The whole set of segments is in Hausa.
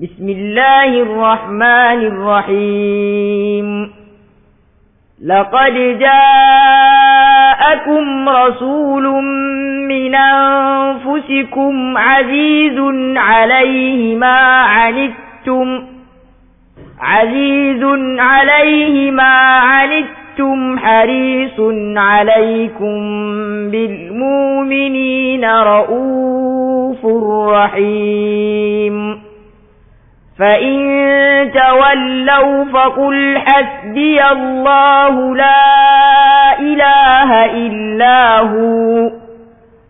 بسم الله الرحمن الرحيم لقد جاءكم رسول من أنفسكم عزيز عليه ما عنتم حريص عليكم بالمؤمنين رؤوف رحيم فإن تولوا فقل حسبي الله لا إله إلا هو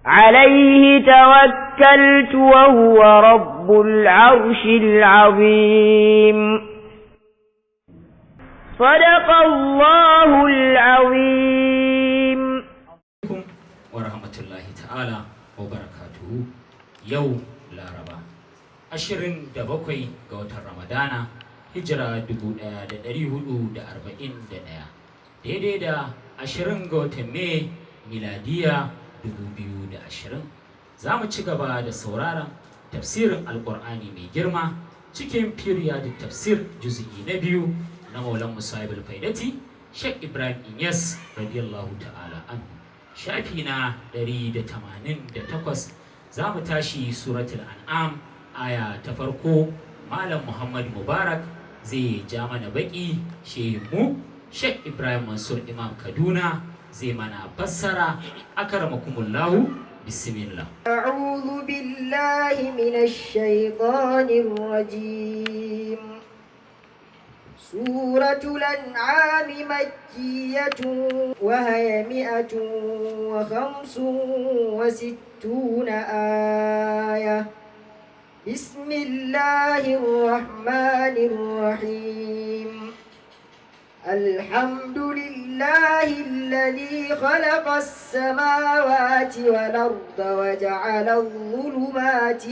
عليه توكلت وهو رب العرش العظيم صدق الله العظيم ورحمة الله تعالى وبركاته يوم لاربا 27 ga watan Ramadana hijira 1441 daidai da 20 ga watan Mai miladiya 2020 za mu ci gaba da sauraron tafsirin alkur'ani mai girma cikin periodic tafsir juz'i na 2 na Maulan Musa ibn Faidati Sheikh Ibrahim Inyas radiyallahu ta'ala anhu shafi na 188 za mu tashi suratul an'am aya ta farko Malam Muhammad Mubarak zai ja mana baki shehinmu Sheikh Ibrahim Mansur Imam Kaduna zai mana fassara akramakumullahu bismillah a'udhu billahi minash shaitanir rajim suratul an'am makkiyatun wa hiya 165 ayah بسم الله الرحمن الرحيم الحمد لله الذي خلق السماوات والأرض وجعل الظلمات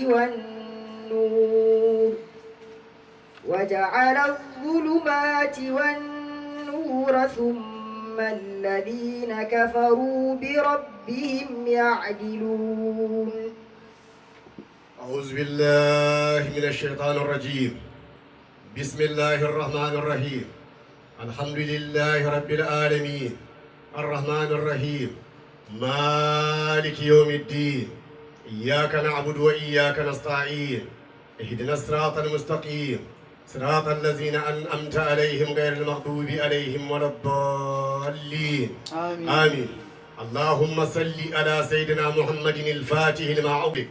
والنور ثم الذين كفروا بربهم يعدلون أعوذ بالله من الشيطان الرجيم بسم الله الرحمن الرحيم الحمد لله رب العالمين الرحمن الرحيم مالك يوم الدين إياك نعبد وإياك نستعين اهدنا الصراط المستقيم صراط الذين أنعمت عليهم غير المغضوب عليهم ولا الضالين آمين اللهم صل على سيدنا محمد الفاتح لما أغلق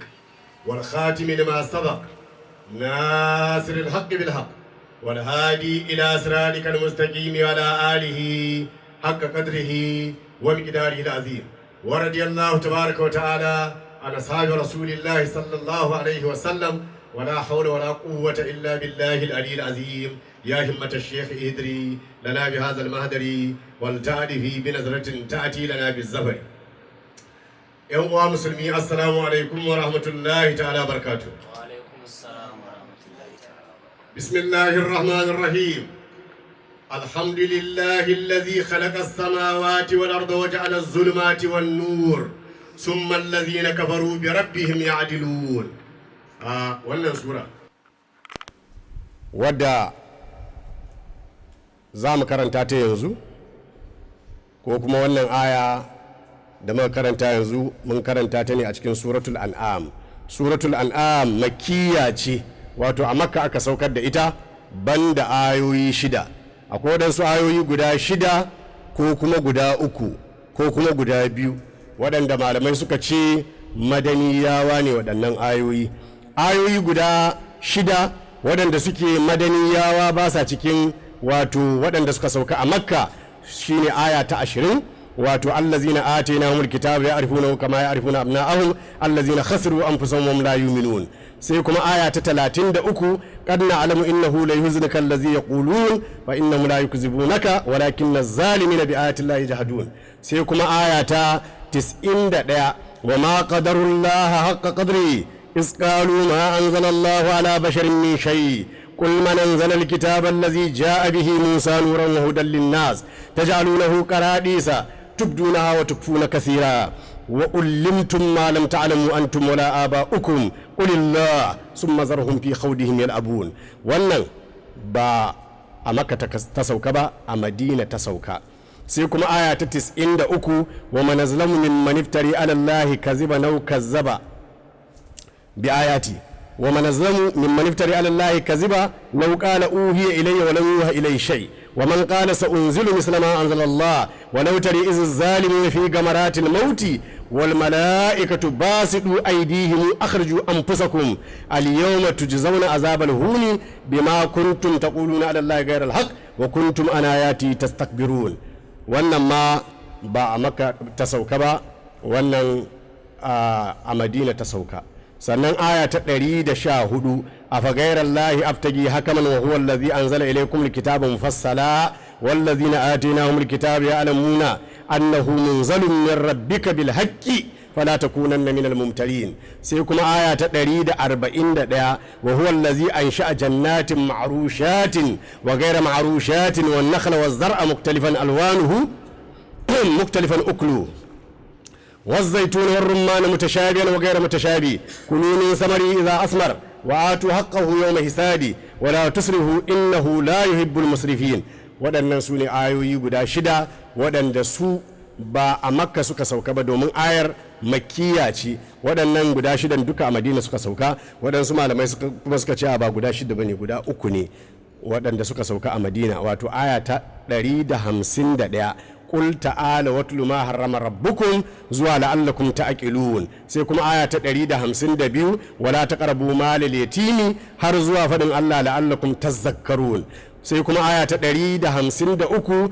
والخاتم لما سبق ناصر الحق بالحق والهادي إلى صراطك المستقيم وعلى آله حق قدره ومقداره العظيم ورضي الله تبارك وتعالى عن أصحاب رسول الله صلى الله عليه وسلم ولا حول ولا قوة إلا بالله العلي العظيم يا همة الشيخ إدري لنا بهذا المهدر والتعرف بنظرة تأتي لنا بالزفر ‘Yan uwa musulmi, assalamu alaikum wa rahmatullahi ta'ala barkatu. wa alaikum assalam wa rahmatullahi ta'ala Bismillahir Rahmanir Rahim. Alhamdulillahi allazi khalaqa as-samawati wal arda wa ja'ala az-zulumati wan nur. Summa allazina kafaru bi rabbihim ya'dilun. Wannan sura wadda za mu karanta ta yanzu ko kuma wannan aya da muka karanta yanzu mun karanta ta ne a cikin suratul an'am. Suratul an'am makkiya ce, wato a makka aka saukar da ita banda ayoyi 6. Akwai waɗansu ayoyi guda 6 ko kuma guda 3 ko kuma guda 2 waɗanda malamai suka ce madaniyawa ne waɗannan ayoyi. Ayoyi guda 6 waɗanda suke madaniyawa ba sa cikin wato waɗanda suka sauka a makka shine aya ta 20 wato allazina atainahumul kitaba ya'rifunahu kama ya'rifuna abna'ahum allazina khasiru anfusahum wa hum la yu'minun. sai kuma aya ta 33 qad na'lamu innahu la yuhzinuka allazi yaqulun fa innahum la yukzibunaka walakinna az-zalimina bi ayati llahi yajhadun. sai kuma aya ta 91 wa ma qadarullaha haqqa qadri iz qalu ma anzala allahu ala basharin min shay' قل من أنزل الكتاب الذي جاء به موسى نورا وهدى للناس تجعلونه قراديس تبدونها وتكفون كثيرا wa ullimtum ma lam ta'lamu antum wala aba'ukum qulillah summa zarhum fi khawdihim yal'abun. wannan ba a Makka ta sauka ba, a Madina ta sauka. sai kuma aya ta 93 wa man azlamu mimman iftari ala allahi kaziban aw kazzaba bi ayati wa man azlamu mimman iftari ala allahi kaziba law qala uhiya ilayya wa lam yuha ilayhi shay wa man qala sa unzilu misla ma anzala allah wa law tari iz zalimun fi gamaratil mauti wal malaikatu basidu aydihim akhriju anfusakum al yawma tujzauna azabal huni bima kuntum taquluna ala allahi ghayra al haqq wa kuntum an ayati tastakbirun. wannan ma ba a Makka ta sauka ba, wannan a Madina ta sauka. sannan aya ta 114 afa ghayra allahi aftagi hakaman wa huwa allazi anzala ilaykum alkitaba mufassala wallazina atainahum alkitaba ya'lamuna annahu munzalun min rabbika bil haqqi fala takunanna minal mumtarin. sai kuma aya ta 141 wa huwa allazi ansha'a jannatin ma'rushatin wa ghayra ma'rushatin wan nakhla waz zar'a mukhtalifan alwanuhu mukhtalifan ukluhu والزيتون والرمان متشابها وغير متشابه كلوا من ثمره إذا أثمر وآتوا حقه يوم حساده ولا تسرفوا إنه لا يحب المسرفين. waɗannan su ne ayoyi guda shida waɗanda su ba a Makka suka sauka ba, domin ayar makkiya ce. waɗannan guda shidan duka a Madina suka sauka. waɗansu malamai kuma suka ce ba guda shida bane, guda uku ne waɗanda suka sauka a Madina. wato aya ta 151 قل تعالى واتل ما حرم ربكم زوا لعلكم تعقلون. sai kuma aya ta 152 wala taqrabu mal al-yatimi har zuwa fadin Allah la'allakum tazakkarun. sai kuma aya ta 153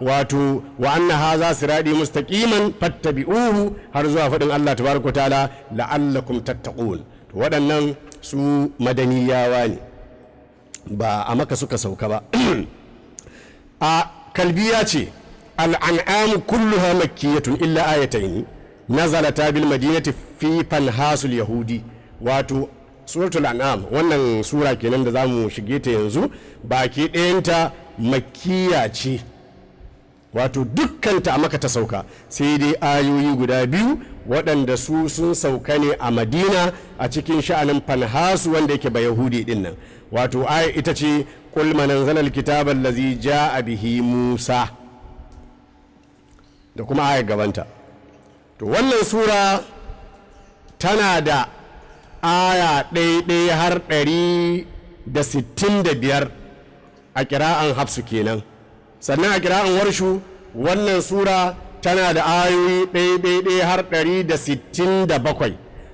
wato wa anna hadha sirati mustaqiman fattabi'uhu har zuwa fadin Allah tabaraka taala la'allakum tattaqun. waɗannan su madaniyawa ne, ba a Makka suka sauka ba. a kalbiya ce الأنعام كلها مكية إلا آيتين نزلتا بالمدينة في فنهاس اليهودي. واتو سورة الأنعام wannan sura kenan da zamu shige ta yanzu baki ɗayanta makkiya ce, wato dukkanta a Makka ta sauka, sai dai ayoyi guda biyu waɗanda su sun sauka ne a Madina a cikin sha'anin fanhasu wanda yake ba Yahudi din nan. wato aya ita ce qul man anzala alkitaba allazi jaa bihi Musa da kuma ayar gabanta. to wannan sura tana da aya ɗaiɗai har 165 a kira'an Hafsu kenan. sannan a kira'an Warshu wannan sura tana da ayoyi ɗaiɗai har 167.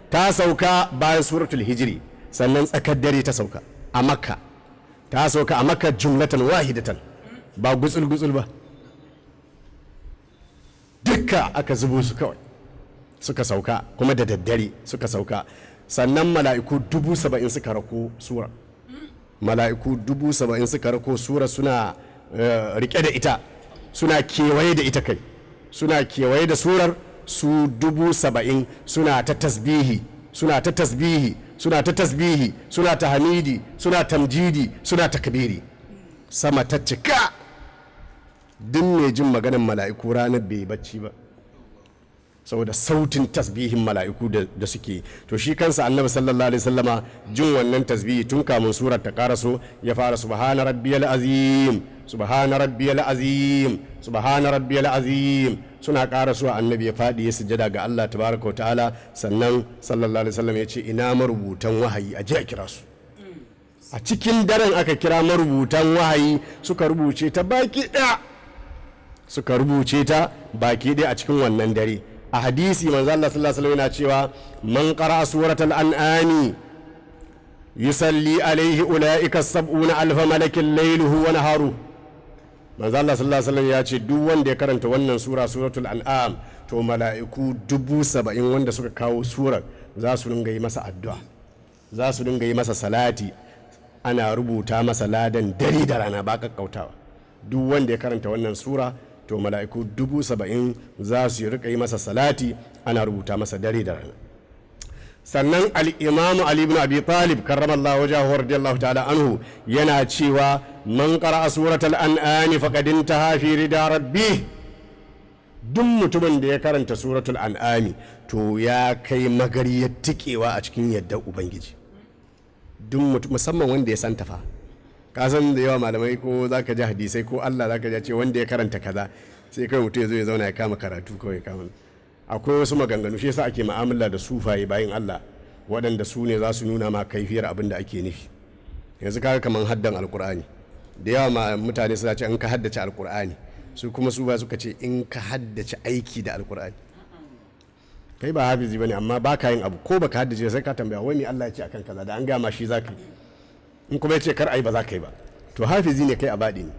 ta sauka bayan suratul hijiri, sannan tsakar dare ta sauka a Makka. ta sauka a Makka jumlatan wahidatan, ba gutsul-gutsul ba, dukka aka zubo su kawai suka sauka, kuma da daddare suka sauka. sannan mala'iku 70,000 suka rako sura, mala'iku 70,000 suka rako sura, suna rike da ita, suna kewaye da ita, kai suna kewaye da surar su 70,000 suna ta tasbihi, suna ta tasbihi, suna ta tasbihi, suna ta hamidi, suna tamjidi, suna takbiri. sama ta cika. duk mai jin maganin mala'iku ranar bai bacci ba, saboda sautin tasbihin mala'iku da suke. to shi kansa annabi sallallahu alaihi wasallama jin wannan tasbihi tun kamun surar ta karaso ya fara subhana rabbiyal azim, subhana rabbiyal azim, subhana rabbiyal azim. suna karaso annabi ya fadi ya sujada ga Allah tabaraka wa ta'ala. sannan sallallahu alaihi wasallam ya ce ina marubutan wahayi a je a kira su. a cikin daren aka kira marubutan wahayi suka rubuce ta baki ɗaya, suka rubuce ta baki ɗaya a cikin wannan dare. a hadisi manzo Allah sallallahu alaihi wasallam yana cewa man qara'a suratal an'ami yusalli alaihi ulaika sab'una alfa malakin layluhu wa naharu. manzo Allah sallallahu alaihi wasallam ya ce duk wanda ya karanta wannan sura suratul an'am to mala'iku 70,000 wanda suka kawo surar za su dinga yi masa addu'a, za su dinga yi masa salati, ana rubuta masa ladan dare da rana ba kakkautawa. duk wanda ya karanta wannan sura to mala'iku 70,000 za su rika yi masa salati, ana rubuta masa dare da rana. sannan al-imamu Ali ibn Abi Talib karramallahu wajhahu radiyallahu ta'ala anhu yana cewa man qara'a suratal an'am faqad intaha fi rida rabbih. duk mutumin da ya karanta suratul an'ami to ya kai magariyar tikewa a cikin yadda ubangiji, duk musamman wanda ya san tafa. Ka san da yawa malamai ko zaka ji hadisai ko Allah zaka ji ce wanda ya karanta kaza, sai kai mutum ya zo ya zauna ya kama karatu kawai ya kama. Akwai wasu maganganu, shi yasa ake mu'amala da sufaye bayan Allah waɗanda su ne za su nuna ma kaifiyar abin da ake nufi. Yanzu kaga kaman haddan alkur'ani da yawa mutane suna ce in ka haddace alkur'ani, su kuma su ba suka ce in ka haddace aiki da alkur'ani. Kai ba hafizi bane amma ba ka yin abu ko baka haddace sai ka tambaya wani Allah ya ce akan kaza, da an gama shi zaka yi, in kuma ya ce kar ai ba za ka yi ba, to hafizi ne kai a baɗi ne.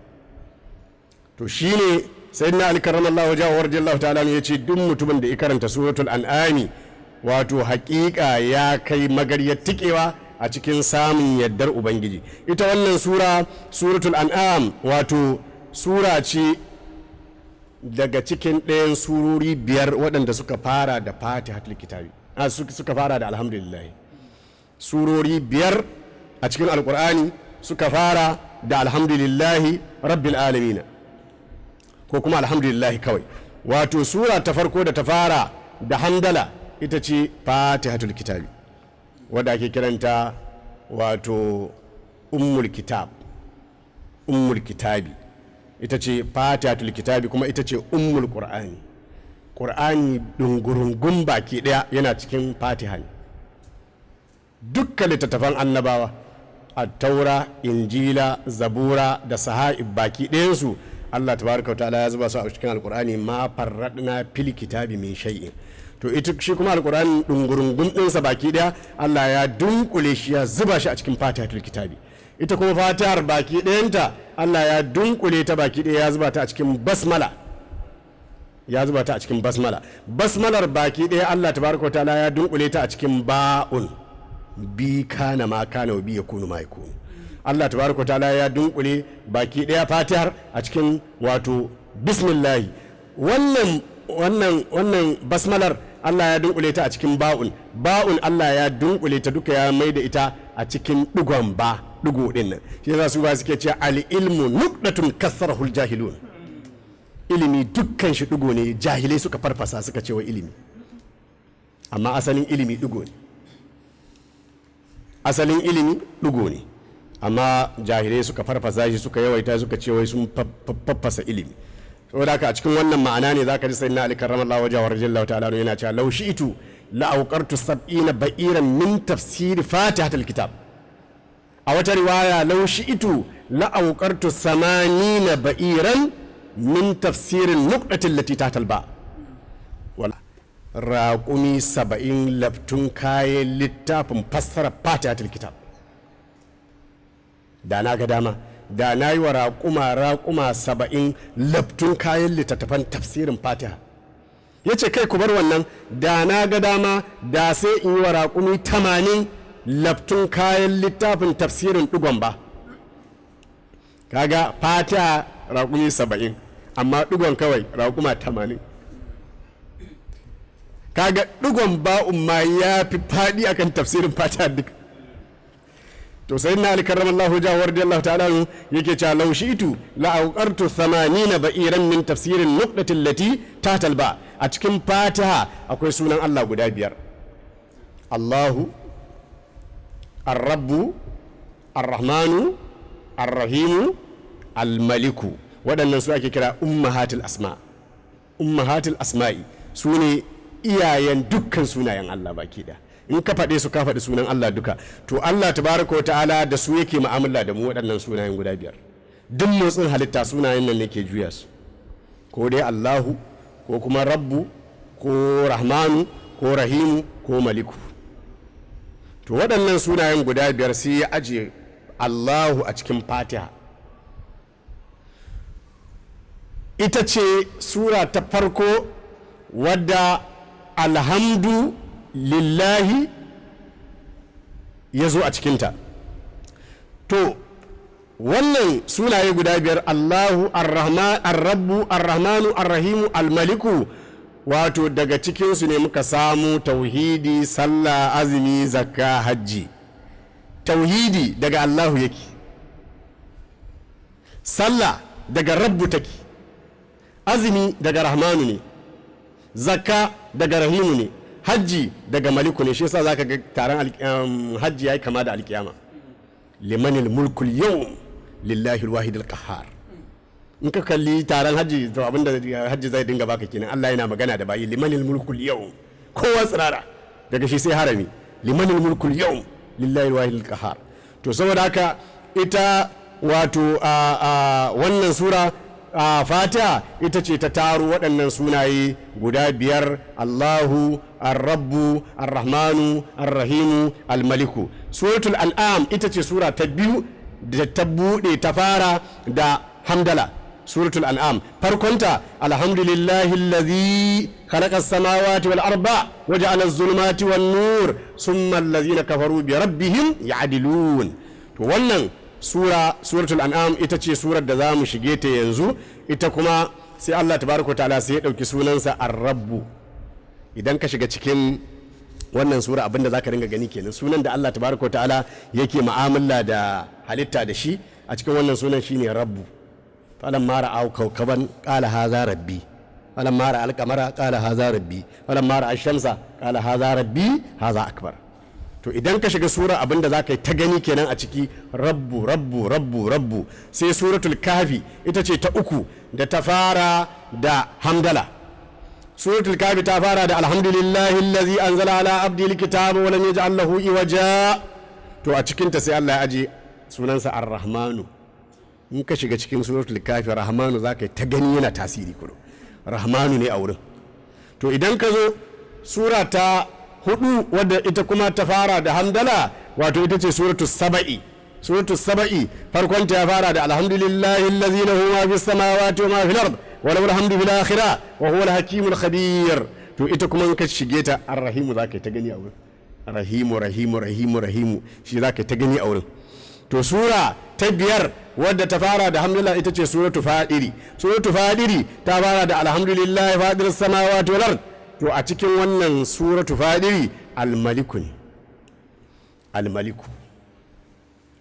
To shine sayyidina Ali karramallahu wajhahu wa radiyallahu ta'ala ya ce duk mutumin da ya karanta suratul an'ami wato haƙiƙa ya kai magaryar tikewa a cikin samun yardar ubangiji. Ita wannan suratul an'am wato sura ce daga cikin ɗayan surori 5 waɗanda suka fara da fatihatul kitabi, suka fara da alhamdulillah. Surori 5 a cikin alkur'ani suka fara da alhamdulillahi rabbil alamin, ko kuma alhamdulillahi kawai. Wato sura ta farko da ta fara da hamdala ita ce fatihatul kitabi, wadda ake kiranta wato ummul kitabi, ita ce fatihatul kitabi, kuma ita ce ummul qur'ani dungurungun baki daya yana cikin fatiha ne. Dukkan littattafan annabawa, at-taura, injila, zabura da saha'ib baki ɗayansu Allah tabaraka wa ta'ala ya zuba su a cikin alqur'ani, ma farradna fil kitabi min shay'in. To ita shi kuma alkur'ani dungurungun ɗinsa baki ɗaya Allah ya dunkule shi ya zuba shi a cikin fatihatul kitabi. Ita kuma fatihar baki ɗayanta Allah ya dunkule ta baki ɗaya ya zuba ta a cikin basmala, basmalar baki ɗaya Allah tabaraka wa ta'ala ya dunkule ta a cikin ba'un, bi kana ma kana wa bi yakunu ma yakunu. Allah tabaraka wa ta'ala ya dunkule baki ɗaya fatihar a cikin wato bismillah. Wannan basmalar Allah ya dunkule ta a cikin ba'un Allah ya dunkule ta duka ya mai da ita a cikin digon digo din nan. Shi yasa su ba suke cewa al-ilmu nuqdatun kasarahul jahilun, ilimi dukkan shi digo ne, jahilai suka farfasa suka ce wa ilimi, amma asalin ilimi digo ne, amma jahilai suka farfasa shi suka yawaita suka ce wai sun faffasa ilimi. saboda haka a cikin wannan ma'ana ne zaka ji sayyidina Ali karramallahu wajhahu radiyallahu ta'ala yana cewa law shi'tu la awqartu 70 ba'iran min tafsir fatihatul kitab. A wata riwaya law shi'tu la awqartu 80 ba'iran min tafsirin nuqtatil lati tahtal ba. wala raqumi 70 laftun kayan littafin fassara fatihatul kitab. Da na ga dama da na yi wa raƙuma 70 laftun kayan littattafan tafsirin fatiha. Ya ce kai ku bar wannan, da na ga dama da sai in yi wa raƙumi 80 laftun kayan littafin tafsirin ɗigon ba. Kaga fatiha raƙumi 70 amma ɗigon kawai raƙuma 80. Kaga ɗigon ba'un ma ya fi faɗi akan tafsirin fatiha duka. To sai na Ali karramallahu wajhahu radiyallahu ta'ala yake cewa law shi'tu la awqartu 80 ba'iran min tafsirin nuqtatil lati tahtal ba. A cikin fatiha akwai sunan Allah guda 5: Allahu, Ar-Rabbu, Ar-Rahmanu, Ar-Rahimu, Al-Maliku. Waɗannan su ake kira ummahatul asma'i, su ne iyayen dukkan sunayen Allah baki da. In ka faɗe su ka faɗi sunan Allah duka. To Allah tabaraka wa ta'ala da su yake mu'amala da mu waɗannan sunayen guda 5. Duk motsin halitta sunayen nan ne ke juya su, ko dai Allahu ko kuma Rabbu ko Rahmanu ko Rahimu ko Maliku. To waɗannan sunayen guda 5 sai ya aje Allahu a cikin Fatiha. Ita ce sura ta farko wadda alhamdu lillahi ya zo a cikinta. To wannan sunaye guda 5 Allahu, Ar-Rabbu, Ar-Rahmanu, Ar-Rahimu, Al-Maliku, wato daga cikinsu ne muka samu tauhidi, sallah, azumi, zakka, hajji. Tauhidi daga Allahu yake, sallah daga Rabbu take, azumi daga Rahmanu ne, zakka daga rahimu ne, hajji daga maliku ne. shi yasa zaka ga taron hajji yayi kama da alkiyama. limanil mulkul yawm lillahi alwahid alqahhar. in ka kalli taron hajji to abinda hajji zai dinga baka kenan, Allah yana magana da bayi limanil mulkul yawm, kowa tsirara daga shi sai harami. limanil mulkul yawm lillahi alwahid alqahhar. to saboda haka ita wato wannan sura fatiha ita ce ta taro waɗannan sunaye guda biyar: Allahu, ar-rabbu, ar-rahmanu, ar-rahimu, al-maliku. suratul an'am ita ce sura ta biyu da ta buɗe ta fara da hamdala. suratul an'am farkonta alhamdulillahi allazi khalaqa as-samawati wal arda wa ja'ala az-zulumati wan nur thumma allazina kafaru bi rabbihim ya'dilun. to wannan suratul an'am ita ce surar da za mu shige ta yanzu. ita kuma sai Allah tabaraka ta'ala sai ya dauki sunansa ar-rabbu. idan ka shiga cikin wannan sura abinda zaka ringa gani kenan, sunan da Allah tabaraka ta'ala yake mu'amala da halitta da shi a cikin wannan sunan shine rabbu. falamma ra'aw kawkaban qala hadha rabbi, falamma ra'a al-qamara qala hadha rabbi, falamma ra'a ash-shamsa qala hadha rabbi hadha akbar. to idan ka shiga sura abinda za ka yi ta gani kenan a ciki rabbu rabbu rabbu rabbu. sai suratul kafi ita ce ta uku da ta fara da hamdala. suratul kafi ta fara da alhamdulillahi allazi anzala ala abdi alkitaba wa lam yaj'al lahu iwaja. to a cikin ta sai Allah ya aje sunansa ar-rahmanu. in ka shiga cikin suratul kafi rahmanu za ka yi ta gani yana tasiri kullum, rahmanu ne a wurin. to idan ka zo sura ta hudu wadda ita kuma ta fara da hamdala, wato ita ce suratu saba'i. suratu saba'i farkonta ya fara da alhamdulillahi allazi lahu ma fis samawati wa ma fil ard wa lahu alhamdu fil akhirah wa huwa al-hakimul khabir. to ita kuma in ka shige ta ar-rahimu zaka ta gani a wurin, rahimu rahimu rahimu rahimu shi zaka ta gani a wurin. to sura ta biyar wadda ta fara da hamdulillah ita ce suratu fadiri. suratu fadiri ta fara da alhamdulillahi fadiris samawati wal ard. to a cikin wannan suratu fadiri almaliku ne.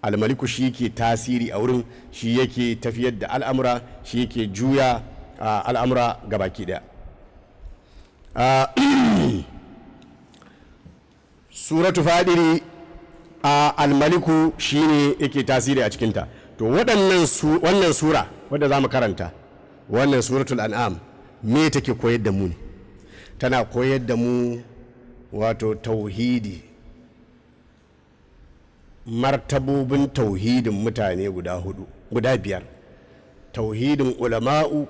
almaliku shi ke tasiri a wurin, shi yake tafiyar da al'amura, shi yake juya al'amura gabaki daya. suratu fadiri almaliku shi ne yake tasiri a cikinta. to wannan sura wadda za mu karanta, wannan suratul an'am, me take koyar da mu ne? tana koyar da mu wato tauhidi, martabobin tauhidin mutane guda biyar: tauhidin ulama'u,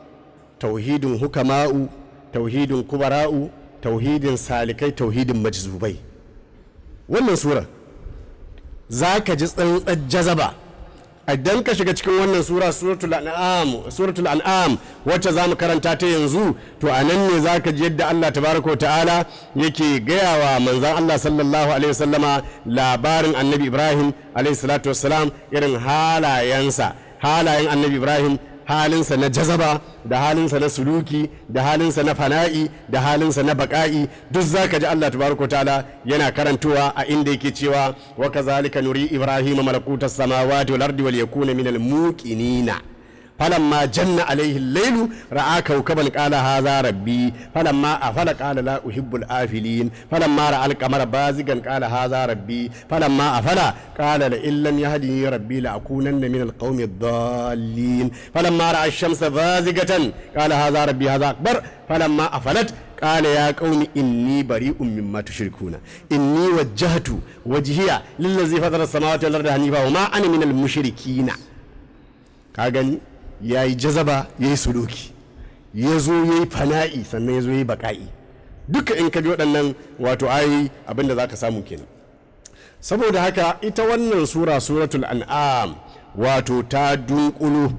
tauhidin hukama'u, tauhidin kubara'u, tauhidin salikai, tauhidin majzubai. wannan sura za ka ji tsantsar jazaba idan ka shiga cikin wannan sura suratul an'am wacce za mu karanta ta yanzu. to a nan ne za ka ji yadda Allah tabaraka ta'ala yake gaya wa manzan Allah sallallahu alaihi wasallama labarin annabi Ibrahim alaihi salatu wassalam, irin halayen annabi Ibrahim, halinsa na jazaba da halinsa na suluki da halinsa na fana'i da halinsa na baka'i. duk zaka ji Allah tabaraka ta'ala yana karantowa a inda yake cewa wa kazalika nuri ibrahima malakutas samawati wal ardi wal yakuna minal muqinina falamma janna alaihi al-lailu ra'a kawkaban qala hadha rabbi falamma afala qala la uhibbul afilin falamma ra'a al-qamara bazigan qala hadha rabbi falamma afala qala la illam yahdini rabbi la akunanna min al-qaumi ad-dallin falamma ra'a ash-shamsa bazigatan qala hadha rabbi hadha akbar falamma afalat قال يا قوم إني بريء مما تشركون إني وجهت وجهي للذي فطر السماوات والأرض حنيفا وما أنا من المشركين. كاغني yayi jazaba yayi suluki, yazo yayi fana'i, sannan yazo yayi baka'i. duka in ka ji waɗannan wato ayi abinda zaka samu kenan. saboda haka ita wannan suratul an'am wato ta dunkulu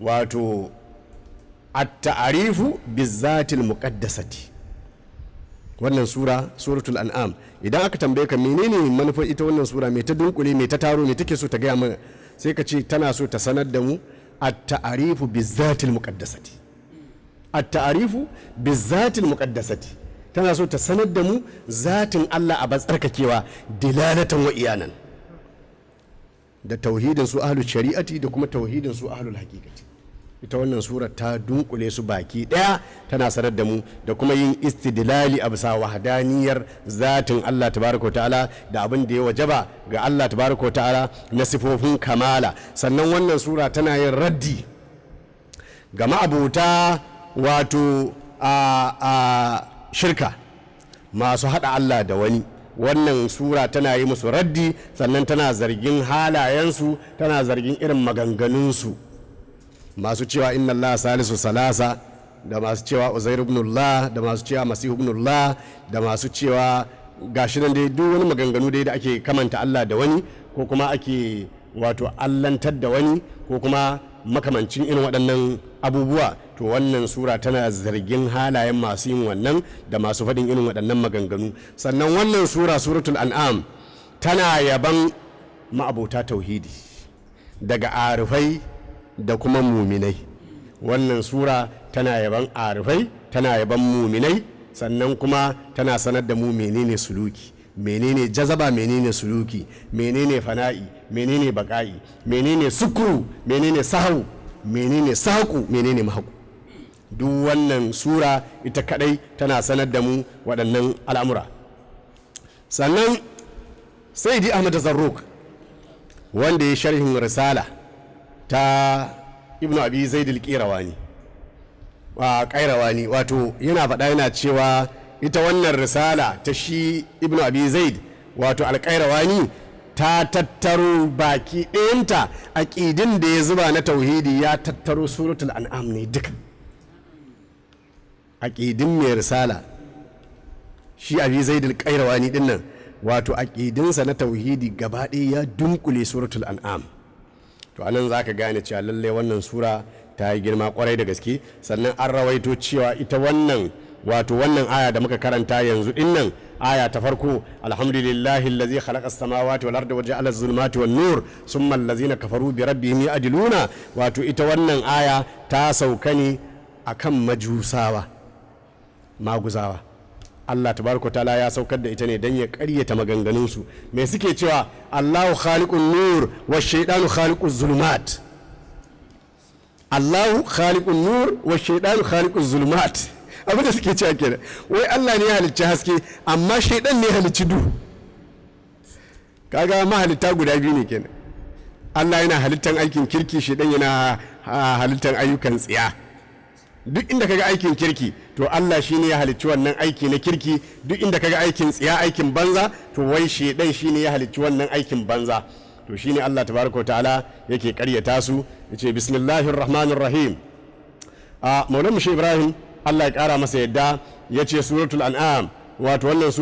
wato at-ta'arifu bizatil muqaddasati. wannan suratul an'am idan aka tambaye ka menene manufar ita wannan sura, me ta dunkule, me ta taro, me take so ta gaya mana, sai ka ce tana so ta sanar da mu at-ta'arifu bizatil muqaddasati. at-ta'arifu bizatil muqaddasati tana so ta sanar da mu zatin Allah a batsarkakewa, dilalatan wa iyanan, da tauhidin su ahlul shari'ati da kuma tauhidin su ahlul haqiqati. ita wannan sura ta dunkule su baki daya, tana sanar da mu da kuma yin istidlali a bisa wahdaniyar zatin Allah tabaraka wa ta'ala da abin da ya wajaba ga Allah tabaraka wa ta'ala na sifofin kamala. Sannan wannan sura tana yin raddi ga ma'abuta wato a shirka, masu hada Allah da wani. Wannan sura tana yi musu raddi, sannan tana zargin halayensu, tana zargin irin maganganunsu, masu cewa inna Allah salisu salasa, da masu cewa Uzair ibn Allah, da masu cewa Masih ibn Allah, da masu cewa gashi nan dai duk wani maganganu dai da ake kamanta Allah da wani, ko kuma ake wato allantar da wani, ko kuma makamancin irin waɗannan abubuwa. To wannan sura tana zargin halayen masu yin wannan da masu faɗin irin waɗannan maganganu. Sannan wannan sura, suratul an'am, tana yaban ma'abota tauhidi daga arifai da kuma muminai. Wannan sura tana yaban arifai, tana yaban muminai, sannan kuma tana sanar da mu menene suluki, menene jazaba, menene suluki, menene fana'i, menene baka'i, menene sukuru, menene sahau, menene sahaku, menene mahaku. Duk wannan sura ita kadai tana sanar da mu waɗannan al'amura. Sannan Sayyidi Ahmad Zarruq, wanda ya sharhin risala ta Ibn Abi Zaid al-Qirawani, wato yana faɗa yana cewa ita wannan risala ta shi Ibn Abi Zaid wato al-Qirawani ta tattaro baki ɗayanta aƙidin da ya zuba na tauhidi, ya tattaro suratul an'am ne duka. aƙidin mai risala shi Abi Zaid al-Qayrawani din nan, wato aƙidinsa na tauhidi gabaɗaya ya dunkule suratul an'am. To anan zaka gane cewa lalle wannan sura ta yi girma kwarai da gaske. Sannan an rawaito cewa ita wannan wato wannan aya da muka karanta yanzu din nan, aya ta farko, alhamdulillahi allazi khalaqa as-samawati wal arda wa ja'ala az-zulumati wan nur thumma allazina kafaru bi rabbihim ya'diluna, wato ita wannan aya ta sauka ne akan majusawa, maguzawa. Allah tabaraka ta'ala ya saukar da ita ne dan ya ƙaryata maganganunsu. Me suke cewa? Allahu khaliqun nur wa shaytanu khaliquz zulumat. Allahu khaliqun nur wa shaytanu khaliquz zulumat. Abin da suke cewa kenan, wai Allah ne ya halicci haske amma shaydan ne ya halicci duhu. Kaga mahalitta guda biyu ne kenan. Allah yana halittan aikin kirki, shaydan yana halittan ayyukan tsiya. Duk inda kaga aikin kirki to Allah shine ya halicci wannan aiki na kirki, duk inda kaga aikin tsiya, aikin banza, to wai shedan shine ya halicci wannan aikin banza. To shine Allah tabaraka ta'ala yake karyata su, yace bismillahir rahmanir rahim. Maulana Mushi Ibrahim Allah ya kara masa yadda yace suratul an'am, wato wannan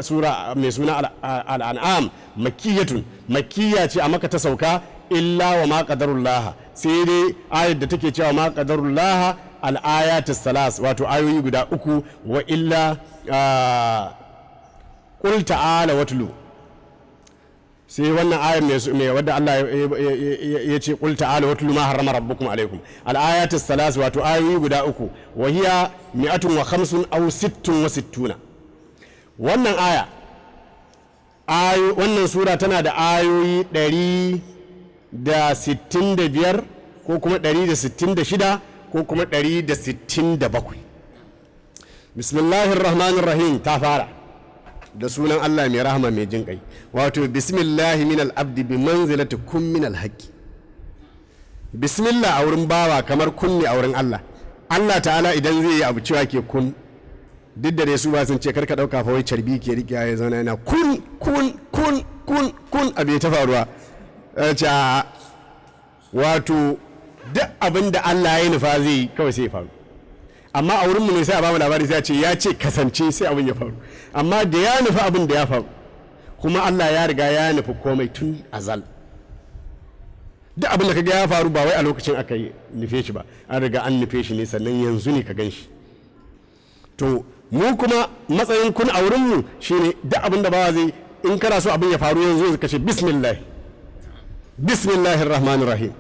sura mai suna al-an'am makkiyatun, makkiya ce a Makka ta sauka, illa wa ma qadarullah, sai dai ayat da take cewa ma qadarullah al-ayatus salas, wato ayoyi guda uku, wa illa qul ta'ala watlu, sai wannan ayar mai wadda Allah ya ce qul ta'ala watlu ma harrama rabbukum alaikum, al-ayatus salas, wato ayoyi guda uku, wa hiya 150 aw 66. wannan aya wannan sura tana da ayoyi 165 ko kuma 166 ko kuma 167. bismillahir rahmanir rahim ta fara da sunan Allah mai rahama mai jin kai, wato bismillahi minal abdi bi manzilati kun minal haqqi. bismillah a wurin bawa kamar kunni a wurin Allah. Allah ta'ala idan zai yi abu cewa ke kun, duk da dai su ba sun ce karka dauka fa wai carbi ke rike ya zauna yana kun kun kun kun kun abe ta faruwa. Wato duk abin da Allah ya nufa zai yi kawai sai ya faru, amma a wurin mu ne sai a ba mu labari sai a ce ya ce kasance sai abin ya faru, amma da ya nufi abin da ya faru, kuma Allah ya riga ya nufi komai tun azal. duk abin da kaga ya faru ba wai a lokacin aka yi nufe shi ba, an riga an nufe shi ne, sannan yanzu ne ka gan shi. To mu kuma matsayin kun a wurin mu shine duk abin da bawa zai, in kana so abin ya faru yanzu ka ce bismillah, bismillahir rahmanir rahim.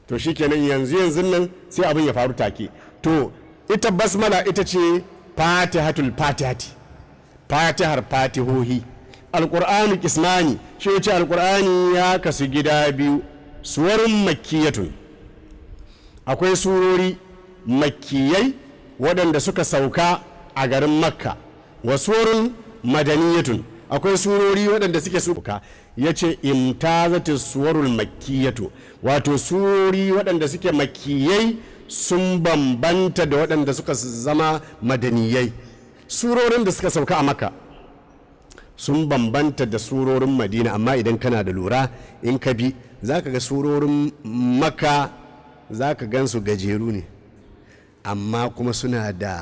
To shikenan yanzu nan sai abin ya faru take. To ita basmala ita ce fatihatul fatihati, fatihar fatihohi. alqur'ani kismani, shi ce alqur'ani ya kasu gida biyu, suwarun makkiyatun akwai surori makkiyai waɗanda suka sauka a garin makka wa surun madaniyatun akwai surori waɗanda suke sauka ya ce imtazatu suwarul makkiyatu wato surori waɗanda suke makkiyai sun bambanta da waɗanda suka zama madaniyai. Surorin da suka sauka a makka sun bambanta da surorin madina, amma idan kana da lura in ka bi za ka ga surorin makka za ka gan su gajeru ne, amma kuma suna da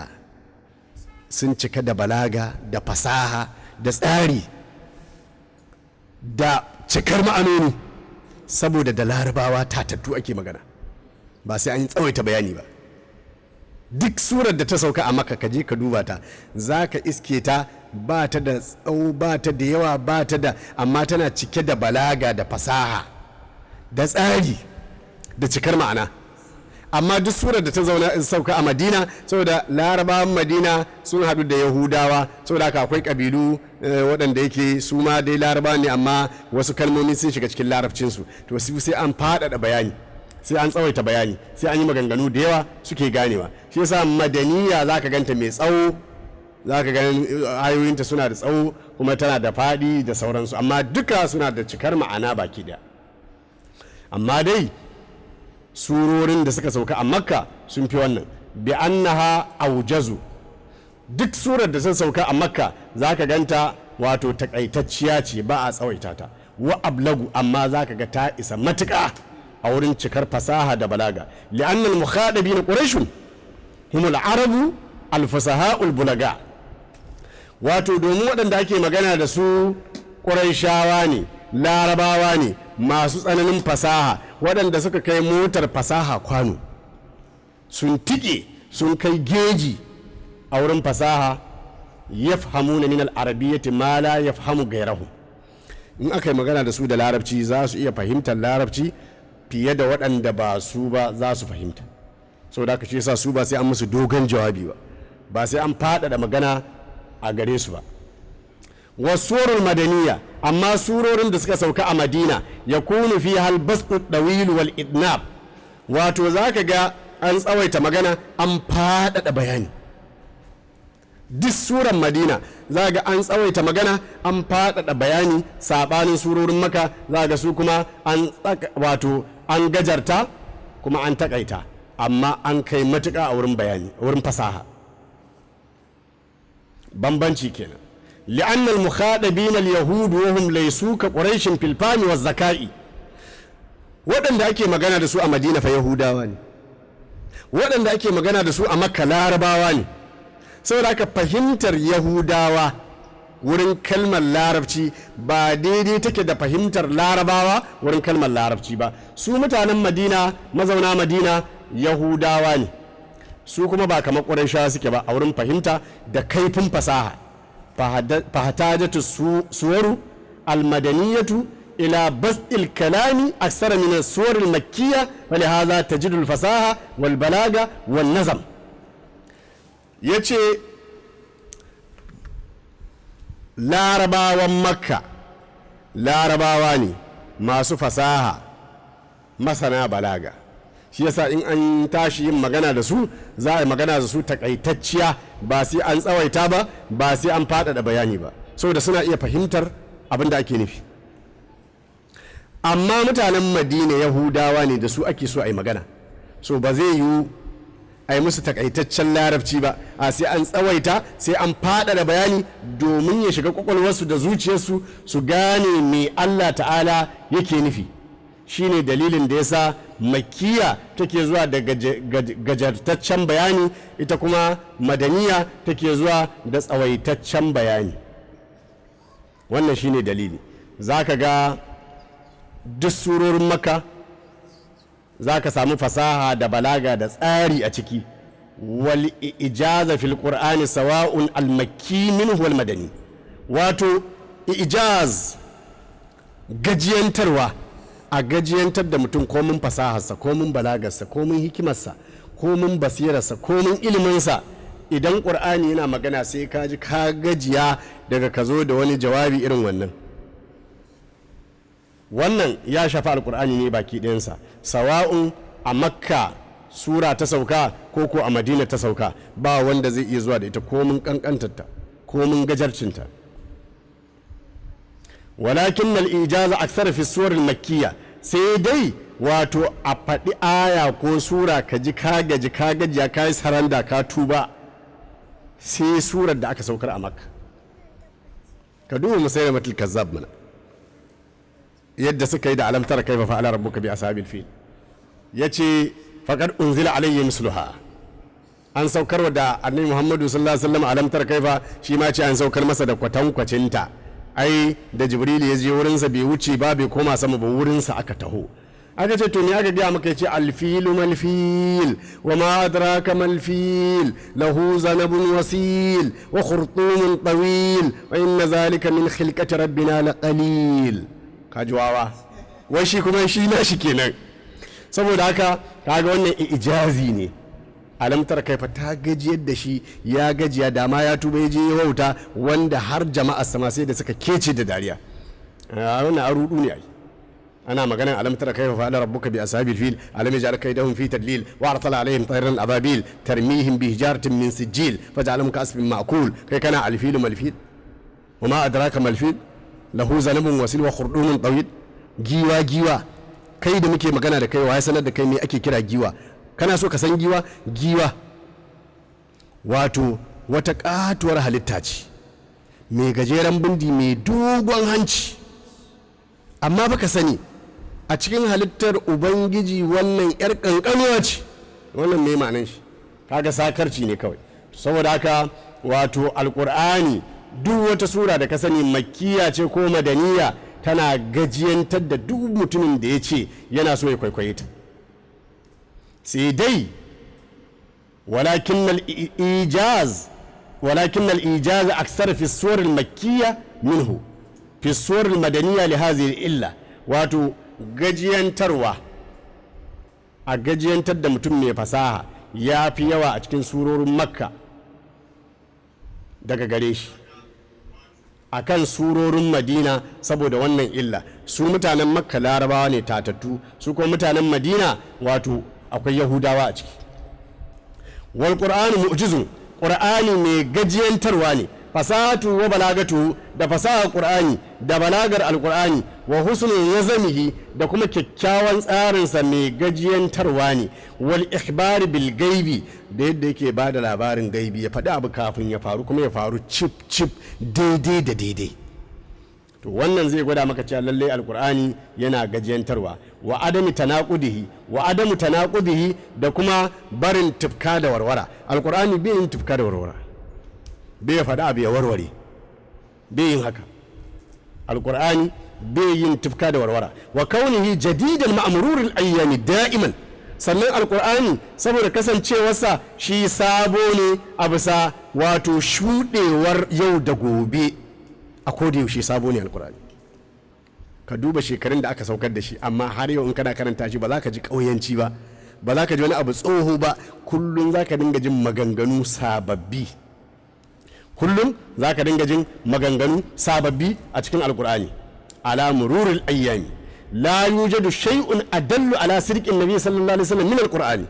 sun cika da balaga da fasaha da tsari da cikar ma'anoni, saboda da larabawa tatattu ake magana ba sai an yi tsawaita bayani ba. Duk surar da ta sauka a maka ka je ka duba ta za ka iske ta ba ta da tsawo ba ta da yawa ba ta da, amma tana cike da balaga da fasaha da tsari da cikar ma'ana. Amma duk surar da ta sauka a madina, saboda larabawan madina sun haɗu da yahudawa, saboda haka akwai ƙabilu waɗanda yake su ma dai larabawa ne amma wasu kalmomi sun shiga cikin larabcinsu, to sai an faɗaɗa bayani, sai an tsawaita bayani, sai an yi maganganu da yawa suke ganewa. Shi yasa madaniya za ka ganta mai tsawo, za ka gani ayoyinta suna da tsawo kuma tana da faɗi da sauransu, amma duka suna da cikar ma'ana baki ɗaya. Amma dai surorin da suka sauka a makka sun fi wannan, bi annaha aujazu. Duk surar da ta sauka a makka za ka ganta wato takaitacciya ce, ba a tsawaita ta, wa ablagu, amma za ka ga ta isa matuƙa a wurin cikar fasaha da balaga. li'annal mukhadabina quraishun humul arabu alfasaha'ul bulaga, wato domin waɗanda ake magana da su quraishawa ne, larabawa ne masu tsananin fasaha, waɗanda suka kai motar fasaha kwano, sun tike sun kai geji a wurin fasaha. yafhamuna min al-arabiyyati ma la yafhamu ghayruhu. in aka yi magana da su da larabci za su iya fahimtar larabci fiye da waɗanda ba su ba za su fahimta, saboda haka shi yasa su ba sai an musu dogon jawabi ba sai an faɗaɗa magana a gare su ba. wasurul madaniya, amma surorin da suka sauka a madina ya kunu fi hal bastu dawil wal idnab, wato za ka ga an tsawaita magana an faɗaɗa bayani. duk suran madina za ga an tsawaita magana an faɗaɗa bayani, saɓanin surorin maka za ga su kuma wato an gajarta kuma an takaita, amma an kai matuƙa a wurin bayani, a wurin fasaha. bambanci kenan. li'anna al-mukhadabina al-yahud wa hum laysu ka quraish fil fahmi waz zaka'i, waɗanda ake magana da su a madina fa yahudawa ne, waɗanda ake magana da su a makka larabawa ne, saboda haka fahimtar yahudawa wurin kalmar larabci ba daidai take da fahimtar larabawa wurin kalmar larabci ba. su mutanen madina, mazauna madina yahudawa ne, su kuma ba kamar ƙurayshawa suke ba a wurin fahimta da kaifin fasaha. fahatajatu suwaru almadaniyatu ila bas'il kalami aksara min as-suwar al-makkiyya wa lihaza tajidu al-fasaha wal balaga wan nazam. yace larabawan makka larabawa ne masu fasaha masana balaga, shi yasa in an tashi yin magana da su za a yi magana da su takaitacciya, ba sai an tsawaita ba, ba sai an faɗaɗa bayani ba, saboda suna iya fahimtar abin da ake nufi. amma mutanen madina yahudawa ne, da su ake so a yi magana, so ba zai yiwu a yi musu takaitaccen larabci ba, a sai an tsawaita, sai an faɗaɗa bayani domin ya shiga kwakwalwarsu da zuciyarsu su gane me Allah ta'ala yake nufi. shine dalilin da yasa makkiya take zuwa da gajartaccen bayani, ita kuma madaniya take zuwa da tsawaitaccen bayani. wannan shine dalili. za ka ga duk surorin makka za ka samu fasaha da balaga da tsari a ciki. wal ijaza fil qur'ani sawa'un al makki minhu wal madani, wato ijaz gajiyantarwa, a gajiyantar da mutum komin fasaharsa komin balagarsa komin hikimarsa komin basirarsa komin iliminsa. idan ƙur'ani yana magana sai ka ji ka gajiya daga ka zo da wani jawabi irin wannan. wannan ya shafa alƙur'ani ne baki ɗayansa, sawa'un a makka sura ta sauka ko a madina ta sauka, ba wanda zai iya zuwa da ita komin kankantarta komin gajarcinta. walakin al-ijaza aksara fi suwar makkiya, sai dai wato a faɗi aya ko sura ka ji ka gajiya ka yi saranda ka tuba, sai surar da aka saukar a makka. ka duba musailamatul kazzab mana yadda suka yi da alamtar kaifa fa'ala rabbuka bi ashabil fil, yace faqad unzila alayya misluha, an saukar da annabi muhammadu sallallahu alaihi wasallam alamtar kaifa, shi ma ce an saukar masa da kwatankwacinta. ai da jibril ya je wurinsa bai wuce ba bai koma sama ba, wurinsa aka taho. aka ce to me aka gaya maka, yace alfilu malfil wa ma adraka malfil lahu zanabun wasil wa khurtumun tawil wa inna zalika min khilqati rabbina laqalil. kaji wawa wai shi kuma shi na shi kenan. saboda haka kaga wannan ijazi ne. alamtar kaifa ta gajiyar da shi, ya gajiya dama ya tuba ya je ya wauta, wanda har jama'a sama sai da suka kece da dariya. wannan arudu ne ai. ana magana alamtar kaifa fa'ala rabbuka bi ashabil fil alam yaj'al kaydahum fi tadlil wa arsala alaihim tayran ababil tarmihim bi hijaratin min sijil faj'alhum ka'asfin ma'kul. kai kana alfil malfil wa ma adraka malfil lahu zanabun wasil wa khurdumun tawil. giwa kai da muke magana da kai wa ya sanar da kai me ake kira giwa? kana so ka san giwa wato wata katuwar halitta ce mai gajeren bindi mai dogon hanci, amma baka sani a cikin halittar ubangiji wannan yar kankanuwa ce. wannan mai ma'anan shi kaga sakarci ne kawai. saboda haka wato alkur'ani duk wata sura da ka sani makkiya ce ko madaniya tana gajiyantar da duk mutumin da ya ce yana so ya kwaikwaye ta. sai dai walakin al-ijaz aksar fi suwar al-makkiya minhu fi suwar al-madaniya li hadhihi illa, wato gajiyantarwa a gajiyantar da mutum mai fasaha ya fi yawa a cikin surorin makka daga gare shi akan surorin madina, saboda wannan illa. su mutanen makka larabawa ne tatattu, su kuma mutanen madina wato akwai yahudawa a ciki. wal qur'anu mu'jizun, qur'ani mai gajiyantarwa ne. fasahatu wa balagatu, da fasahar qur'ani da balagar alqur'ani, wa husnul nazamihi, da kuma kyakkyawan tsarinsa mai gajiyantarwa ne. wal ikhbar bil gaibi, da yadda yake ba da labarin gaibi, ya faɗi abu kafin ya faru kuma ya faru cip daidai da daidai. to wannan zai gwada maka cewa lallai alqur'ani yana gajiyantarwa. wa adamu tanaqudihi, da kuma barin tufka da warwara. alqur'ani bai yin tufka da warwara, bai faɗi abu ya warware, bai yin haka. alqur'ani bai yin tufka da warwara. wa kaunihi jadidan ma'mururul ayyami da'iman, sannan alqur'ani saboda kasancewarsa shi sabo ne a bisa wato shudewar yau da gobe, a koda yaushe sabo ne alqur'ani. ka duba shekarun da aka saukar da shi, amma har yau in kana karanta shi ba za ka ji ƙauyanci ba, ba za ka ji wani abu tsoho ba. kullum za ka dinga jin maganganu sababbi, a cikin alkur'ani. ala mururul ayyami la yujadu shay'un adallu ala sirqin nabi sallallahu alaihi wasallam min alqur'ani.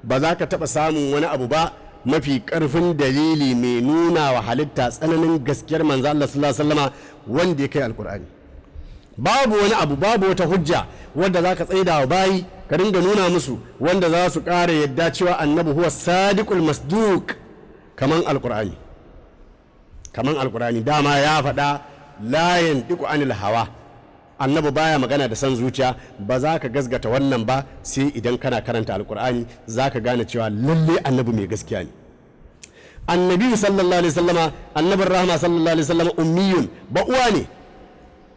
ba za ka taba samun wani abu ba mafi karfin dalili mai nuna wa halitta tsananin gaskiyar manzo Allah sallallahu alaihi wasallama wanda ya kai alqur'ani. babu wani abu, babu wata hujja wanda za ka tsaida wa bayi ka dinga nuna musu wanda za su ƙara yadda cewa annabi huwa sadiqul masduq kaman alqur'ani. dama ya faɗa la yantiqu anil hawa, annabi baya magana da san zuciya. ba za ka gasgata wannan ba sai idan kana karanta alqur'ani za ka gane cewa lalle annabi mai gaskiya ne. annabi sallallahu alaihi wasallama, annabin rahma sallallahu alaihi wasallama ummiyun,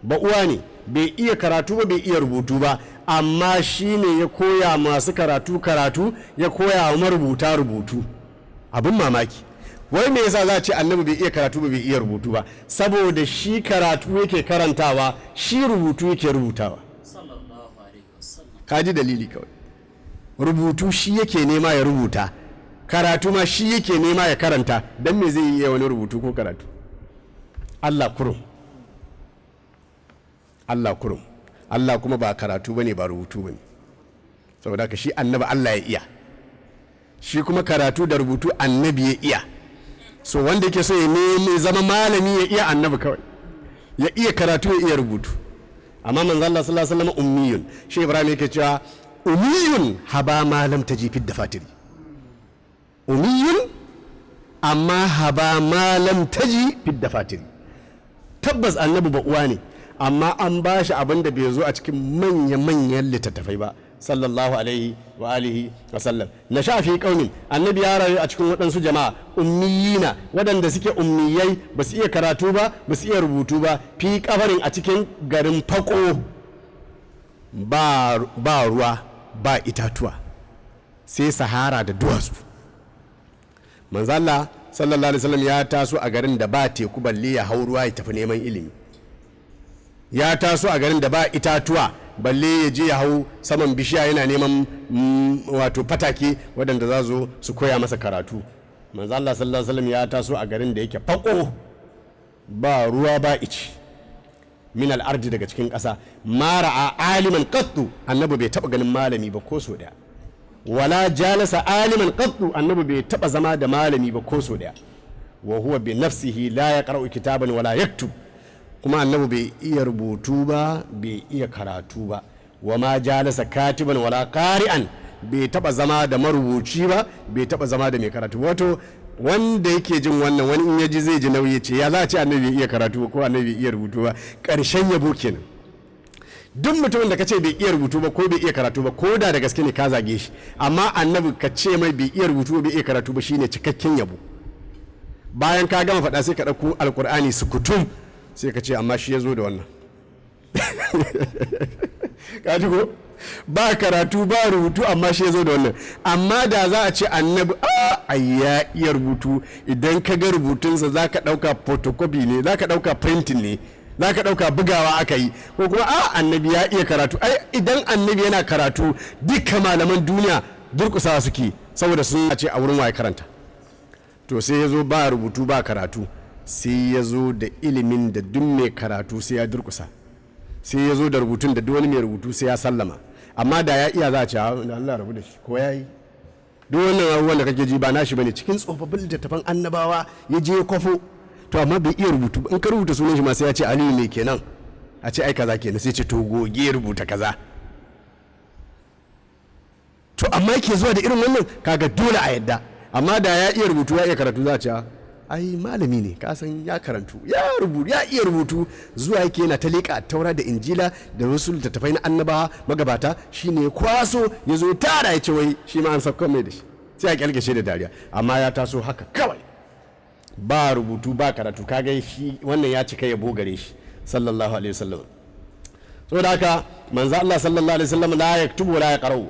ba'uwa ne, bai iya karatu ba bai iya rubutu ba, amma shi ne ya koya masu karatu, ya koya wa marubuta rubutu. abin mamaki, wai me yasa za a ce annabi bai iya karatu ba bai iya rubutu ba? saboda shi karatu yake karantawa, shi rubutu yake rubutawa. kaji dalili kawai. rubutu shi yake nema ya rubuta, karatu ma shi yake nema ya karanta. dan me zai iya wani rubutu ko karatu? Allah kurum, Allah kuma ba karatu bane ba rubutu bane. saboda ka shi annabi Allah ya iya, shi kuma karatu da rubutu annabi ya iya. So wanda yake so ya nemi zama malami ya iya annabi kawai, ya iya karatu ya iya rubutu. Amma manzo Allah sallallahu alaihi wasallam ummiyun, shi Ibrahim yake cewa ummiyun haba malam taji fi dafatiri, ummiyun amma haba malam taji fi dafatiri. Tabbas annabi ba uwa ne, amma an ba shi abin da bai zo a cikin manya-manyan littattafai ba sallallahu alaihi wa alihi wa sallam. Na shafi kaunin annabi ya rayu a cikin waɗansu jama'a ummiyina waɗanda suke ummiyai, ba su iya karatu ba, ba su iya rubutu ba, fi kabarin a cikin garin fako, ba ruwa ba itatuwa sai sahara da duwatsu. manzo Allah sallallahu alaihi wasallam ya taso a garin da ba teku balle ya hau ruwa ya tafi neman ilimi, ya taso a garin da ba itatuwa balle ya je ya hau saman bishiya yana neman wato fatake waɗanda za zo su koya masa karatu. manzo Allah sallallahu alaihi wasallam ya taso a garin da yake fako, ba ruwa ba ici, min al'ardi daga cikin ƙasa. Mara a aliman qattu, annabi bai taɓa ganin malami ba ko so ɗaya. Wala jalasa aliman qattu, annabi bai taɓa zama da malami ba ko so ɗaya. Wa huwa bi nafsihi la yaqra'u kitaban wala yaktub, kuma annabi bai iya rubutu ba bai iya karatu ba. Wa ma jalasa katiban wala qari'an, bai taɓa zama da marubuci ba bai taɓa zama da mai karatu. Wato wanda yake jin wannan, wani in yaji zai ji nauyi, ce ya za a ce annabi bai iya karatu ko annabi bai iya rubutu ba. Ƙarshen yabo kenan. Duk mutumin da ka ce bai iya rubutu ba ko bai iya karatu ba, ko da gaske ne ka zage shi, amma annabi ka ce mai bai iya rubutu ba bai iya karatu ba shine cikakken yabo. Bayan ka gama faɗa sai ka ɗauko alkur'ani sukutum sai ka ce amma shi ya zo da wannan. Ka ji ko? Ba karatu ba rubutu amma shi ya zo da wannan. Amma da za a ce annabi ya iya rubutu, idan ka ga rubutunsa za ka ɗauka photocopy ne, za ka ɗauka printing ne, za ka ɗauka bugawa aka yi, ko kuma annabi ya iya karatu. Ai idan annabi yana karatu duka malaman duniya durƙusawa suke, saboda sun ce a wurin waye karanta. To sai ya zo ba rubutu ba karatu, sai ya zo da ilimin da duk mai karatu sai ya durƙusa, sai ya zo da rubutun da duk wani mai rubutu sai ya sallama. Amma da ya iya za a ce da Allah rabu da shi ko ya yi. Duk wannan abubuwan da kake ji ba nashi bane, cikin tsofaffin littattafan annabawa ya je kwafo. To amma bai iya rubutu, in ka rubuta sunan shi ma sai ya ce Aliyu ne kenan, a ce ai kaza kenan, sai ce to goge rubuta kaza. To amma yake zuwa da irin wannan, kaga dole a yadda. Amma da ya iya rubutu ya iya karatu za a ce ai malami ne, ka san ya karantu ya iya rubutu. Zuwa yake yana ta leƙa taura da injila da wasu littattafai na annabawa magabata, shine ya kwaso ya zo tara ya ce wai shi ma an sauka mai da shi, sai a kyalkashe da dariya. Amma ya taso haka kawai, ba rubutu ba karatu, kaga shi wannan ya cika yabo gare shi sallallahu alaihi wasallam. Saboda haka manzo Allah sallallahu alaihi wasallam la yaktubu wa la yaqra'u,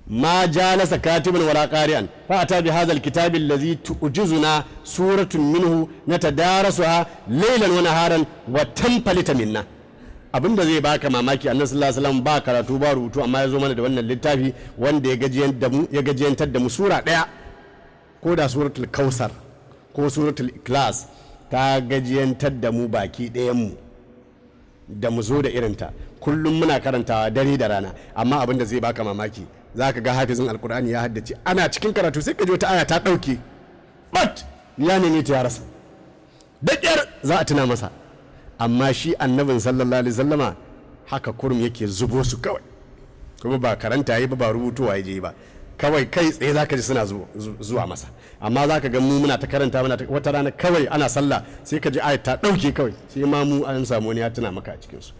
ما جالس كاتبا ولا قارئا فأتى بهذا الكتاب الذي تعجزنا سورة منه نتدارسها ليلا ونهارا وتنفلت منا. abinda zai baka mamaki, annabi sallallahu alaihi wasallam ba karatu ba rubutu, amma ya zo mana da wannan littafi wanda ya gajiyantar da mu sura daya, ko da suratul kausar ko suratul ikhlas ta gajiyantar da mu baki ɗayan mu da mu zo da irinta. Kullum muna karantawa dare da rana, amma abinda zai baka mamaki, za ka ga hafizin alkur'ani ya haddace, ana cikin karatu sai ka ji wata aya ta ɗauke, but ya neme ta ya rasa, da ƙyar za a tuna masa. Amma shi annabin sallallahu alaihi sallama haka kurum yake zubo su kawai, kuma ba karanta yi ba rubutuwa ya je ba, kawai kai tsaye za ka ji suna zuwa masa. Amma za ka ga mu muna ta karanta, wata rana kawai ana sallah sai ka ji aya ta ɗauke kawai, sai ma mu an samu wani ya tuna maka a cikinsu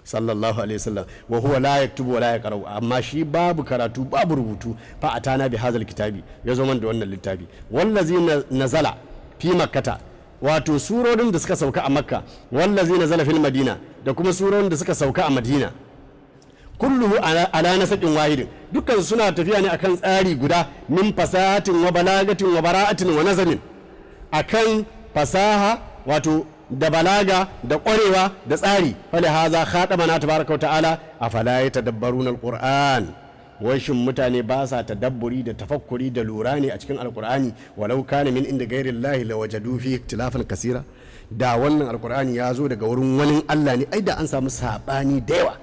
sallallahu alaihi wasallam. Wa huwa la yaktubu wa la yaqra'u, amma shi babu karatu babu rubutu. Fa atana bi hadhal kitabi, ya zo man da wannan littafi. Wallazi nazala fi makkata, wato surorin da suka sauka a makka, wallazi nazala fil madina, da kuma surorin da suka sauka a madina. Kulluhu ala nasaqin wahidin, dukkan suna tafiya ne akan tsari guda, min fasahatin wa balagatin wa bara'atin wa nazarin, akan fasaha wato da balaga da ƙwarewa da tsari. Fali haza khatabana tabaraka ta'ala afala yatadabbaruna alquran, wai shin mutane ba sa tadabburi da tafakkuri da lura ne a cikin alqur'ani? Walau kana min inda ghairi llahi lawajadu fi ikhtilafan kasira, da wannan alqur'ani ya zo daga wurin wani Allah ne ai da an samu sabani da yawa.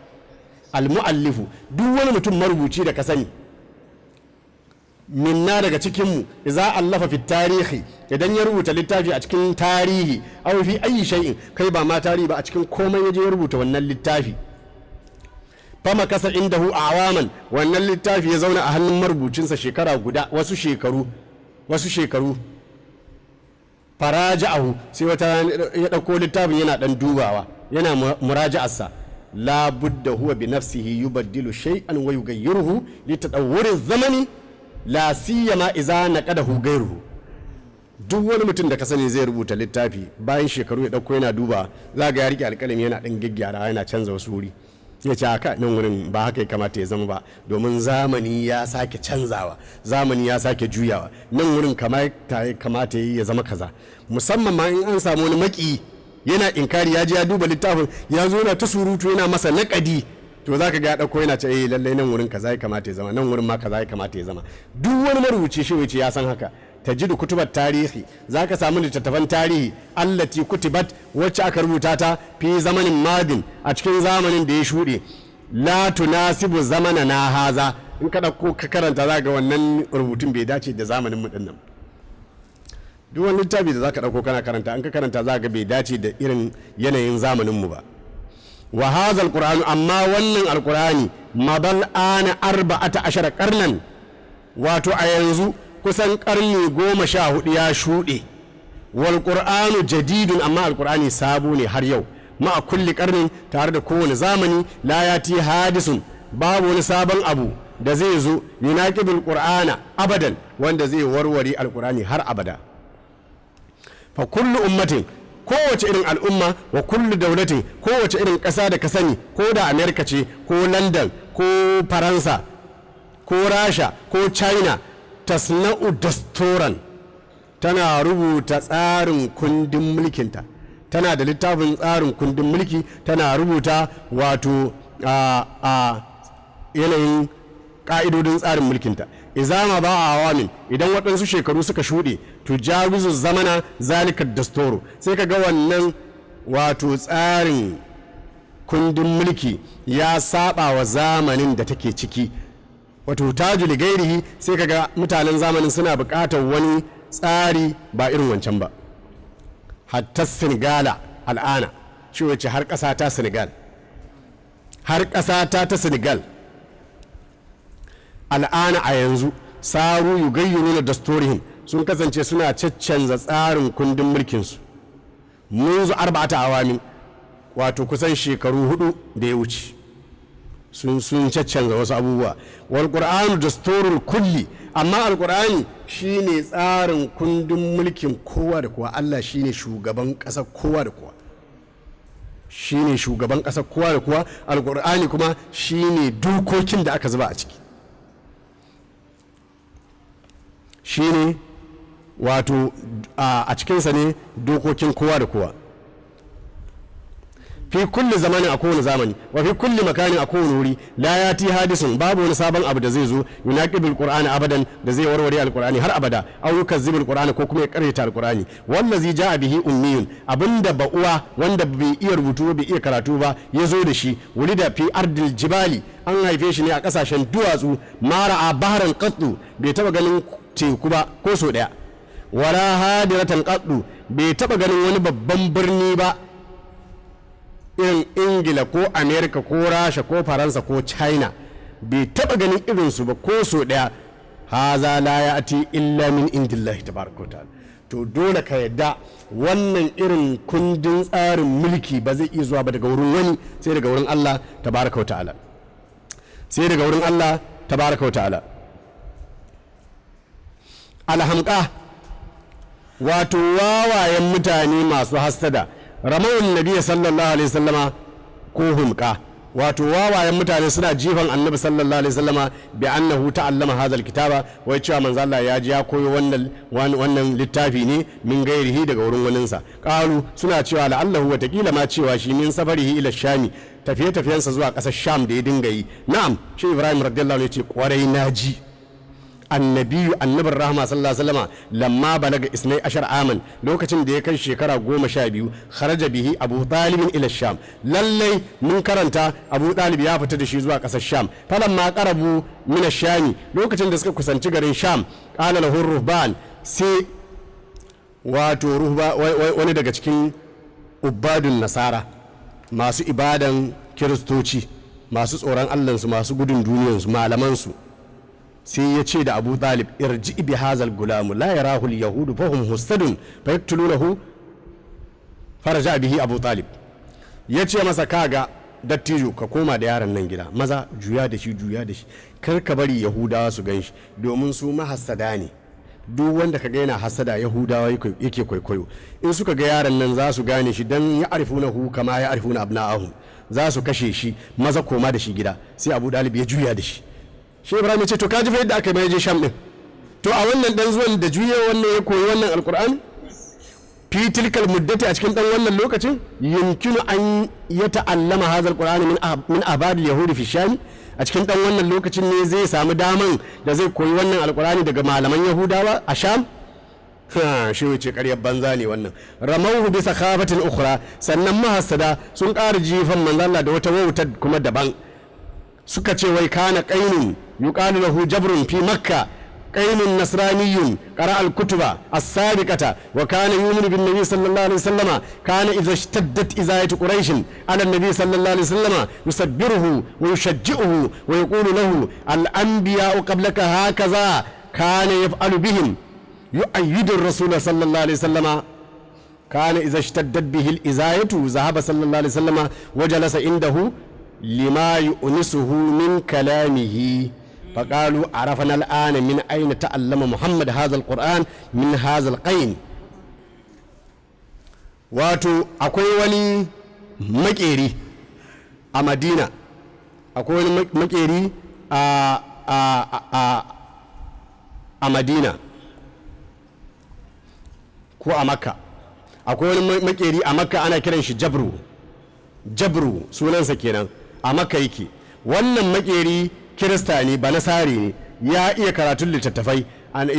al-mu'allifu duk wani mutum marubuci da ka sani minna daga cikinmu idza allafa fi tarihi idan ya rubuta littafi a cikin tarihi aw fi ayi shay'in kai ba ma tarihi ba a cikin komai yaje ya rubuta wannan littafi fama kasa indahu awaman wannan littafi ya zauna a hannun marubucinsa shekara guda wasu shekaru faraja'ahu sai wata ya dauko littafin yana dan dubawa yana muraja'arsa la budda huwa bi nafsihi yubaddilu shay'an wa yughayyiruhu li tadawwuri zamani la siyama idza naqadahu ghayruhu duk wani mutum da ka sani zai rubuta littafi bayan shekaru ya dauko yana duba za ga ya rike alƙalami yana dan gaggyara yana canza wasu wuri ya ce haka nan wurin ba haka ya kamata ya zama ba domin zamani ya sake canzawa zamani ya sake juyawa nan wurin kamata ya zama kaza musamman ma in an samu wani maki yana inkari ya je ya duba littafin ya zo yana ta surutu yana masa naƙadi to za ka ga ɗauko yana ce lallai nan wurin kaza ya kamata ya zama nan wurin ma kaza ya kamata ya zama duk wani marubuci shi wuce ya san haka tajidu kutubat tarihi za ka samu littattafan tarihi allati kutibat wacce aka rubuta ta fi zamanin madin a cikin zamanin da ya shuɗe la tunasibu zamana na haza in ka ɗauko ka karanta za ga wannan rubutun bai dace da zamanin mu dinnan duk wani littafi da za ka ɗauko kana karanta an ka karanta za ga bai dace da irin yanayin zamanin mu ba wa hadha alquran amma wannan alqurani mabal ana 14 qarnan wato a yanzu kusan karni 14 ya shuɗe wal qur'anu jadidun amma alqur'ani sabo ne har yau ma a kulli karnin tare da kowane zamani la yati hadisun babu wani sabon abu da zai zo yunaqidul qur'ana abadan wanda zai warware alqur'ani har abada fa kullu ummatin kowace irin al'umma wa kullu daulatin kowace irin ƙasa da ka sani ko da amerika ce ko london ko faransa ko rasha ko china tasna'u dastoran tana rubuta tsarin kundin mulkinta tana da littafin tsarin kundin mulki tana rubuta wato a yanayin ƙa'idodin tsarin mulkinta izama ba a awamin idan waɗansu shekaru suka shuɗe to jawizu zamana zalika dastoro sai ka ga wannan wato tsarin kundin mulki ya saba wa zamanin da take ciki wato tajuli gairihi sai ka ga mutanen zamanin suna buƙatar wani tsari ba irin wancan ba hatta senegala al'ana shi wace har ƙasa ta senegal har ƙasa ta senegal al'ana a yanzu saru yugayyuru na dastorihim sun kasance suna caccanza tsarin kundin mulkinsu munzu arba'ata awamin wato kusan shekaru 4 da ya wuce sun caccanza wasu abubuwa wal qur'anu dastorul kulli amma alqur'ani shine tsarin kundin mulkin kowa da kowa Allah shine shugaban ƙasar kowa da kowa shine shugaban ƙasar kowa da kowa alqur'ani kuma shine dokokin da aka zuba a ciki shine wato a cikinsa ne dokokin kowa da kowa fi kulli zamanin a kowane zamani wa fi kulli makanin a kowane wuri la yati hadisun babu wani sabon abu da zai zo yunaqidul qur'ani abadan da zai warware alqur'ani har abada aw yukazzibul qur'ani ko kuma ya karyata alqur'ani wallazi jaa bihi ummiyun abinda ba uwa wanda bai iya rubutu bai iya karatu ba ya zo da shi wulida fi ardil jibali an haife shi ne a kasashen duwatsu mara a baharan qattu bai taba ganin teku ba ko so daya wala hadiratan qattu bai taba ganin wani babban birni ba irin ingila ko amerika ko rasha ko faransa ko china bai taba ganin irinsu ba ko so daya haza la ya'ti illa min indillahi tabaraka ta'ala to dole ka yadda wannan irin kundin tsarin mulki ba zai iya zuwa ba daga wurin wani sai daga wurin Allah tabaraka ta'ala sai daga wurin Allah tabaraka ta'ala alhamqa wato wawayen mutane masu hasada ramawun nabiya sallallahu alaihi wasallama ko humka wato wawayen mutane suna jifan annabi sallallahu alaihi wasallama bi annahu ta'allama hadha kitaba wai cewa manzo Allah ya ji ya koyo wannan littafi ne min gairihi daga wurin waninsa qalu suna cewa la'allahu wa taqila ma cewa shi min safarihi ila shami tafiye-tafiyensa zuwa ƙasar sham da ya dinga yi na'am shi ibrahim radiyallahu anhu ya ce kwarai naji annabiyu annabin rahama sallallahu alaihi wasallam lamma balaga isnai ashar aman lokacin da ya kai shekara 12 kharaja bihi abu talib ila sham lallai mun karanta abu talib ya fita da shi zuwa kasar sham falamma qarabu min ash-sham lokacin da suka kusanci garin sham qala lahu ruhban sai wato ruhba wani daga cikin ubadun nasara masu ibadan kiristoci masu tsoron allansu masu gudun duniyansu malamansu sai ya ce da abu talib irji bi hazal gulamu la yarahu al yahudu fa hum hustadun fa yaqtulunahu faraja bihi abu talib ya ce masa kaga dattijo ka koma da yaron nan gida maza juya da shi kar ka bari yahudawa su ganshi domin su mahassada ne duk wanda ka ga yana hasada yahudawa yake kwaikwayo in suka ga yaron nan za su gane shi dan ya arifunahu kama ya arifuna abna'ahu za su kashe shi maza koma da shi gida sai abu dalib ya juya da shi shi ibrahim ya ce to ka ji fa yadda aka mai je sham din to a wannan dan zuwan da juya wannan ya koyi wannan alqur'ani fi tilkal muddati a cikin dan wannan lokacin yumkinu an ya ta'allama hadha alqur'ani min abadil yahudi fi sham a cikin dan wannan lokacin ne zai samu daman da zai koyi wannan alqur'ani daga malaman yahudawa a sham shi wace karyar banza ne wannan ramauhu bisa khafatin ukhra sannan mahassada sun ƙara jifan manzo Allah da wata wautar kuma daban suka ce wai kana qainun yuqalu lahu jabrun fi makka qainun nasraniyyun qara al-kutuba as-sabiqata wa kana yu'minu bin nabiy sallallahu alaihi wasallama kana idha ishtaddat izayatu quraish ala an-nabiy sallallahu alaihi wasallama yusabbiruhu wa yushajji'uhu wa yaqulu lahu al-anbiya'u qablaka hakaza kana yaf'alu bihim يؤيد الرسول صلى الله عليه وسلم كان إذا اشتدت به الإزاية ذهب صلى الله عليه وسلم وجلس عنده لما يؤنسه من كلامه فقالوا عرفنا الآن من أين تعلم محمد هذا القرآن من هذا القين واتو أكوي ولي مكيري مدينة أكوي ولي مكيري مدينة ko a makka akwai wani makeri a makka ana kiran shi jabru sunansa kenan a makka yake wannan makeri kirista ne ba nasari ne ya iya karatun littattafai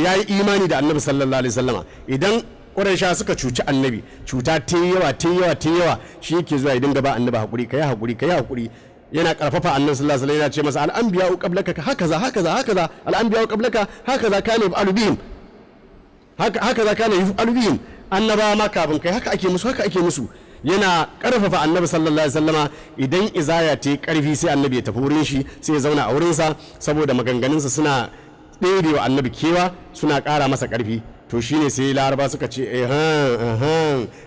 ya yi imani da annabi sallallahu alaihi wasallama idan ƙuraisha suka cuci annabi cuta ta yawa shi yake zuwa idan gaba annabi hakuri kai hakuri yana karfafa annabi sallallahu alaihi wasallam yana ce masa al-anbiya'u qablaka hakaza al-anbiya'u qablaka hakaza kana yaf'alu bihim haka za kana yi alubihim annaba ma kafin kai haka ake musu yana karfafa annabi sallallahu alaihi wasallama idan izaya ta karfi sai annabi ya tafi wurin shi sai ya zauna a wurin sa saboda maganganunsa suna ɗerewa annabi kewa suna ƙara masa karfi to shine sai laraba suka ce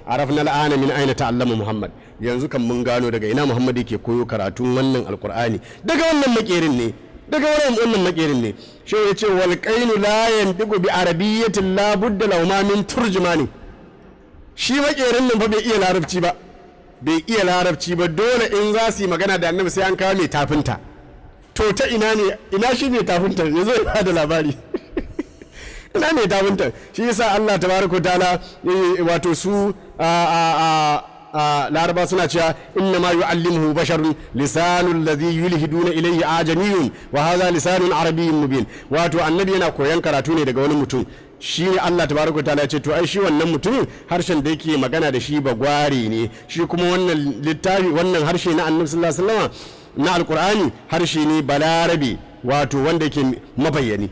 arafna al'ana min aina ta'allama muhammad yanzu kan mun gano daga ina muhammad yake koyo karatun wannan alqur'ani daga wannan makerin ne wannan makerin ne shi ya ce walƙainu la yantiqu bi arabiyyatin la budda lahu ma min turjumani shi makerin nan fa bai iya larabci ba dole in za su yi magana da annabi sai an kawo mai tafinta to ta ina shi mai tafinta yazo ya bada labari ina mai tafinta shi yasa Allah tabaraka taala wato su laraba suna cewa inna ma yu'allimuhu basharun lisanul ladhi yulhiduna ilayhi ajamiyun wa hadha lisanun arabiyyun mubin wato annabi yana koyan karatu ne daga wani mutum shine Allah tabaraka taala ya ce to ai shi wannan mutumin harshen da yake magana da shi bagware ne shi kuma wannan littafi wannan harshe na annabi sallallahu alaihi wasallam na alqur'ani harshe ne balarabe wato wanda yake mabayyani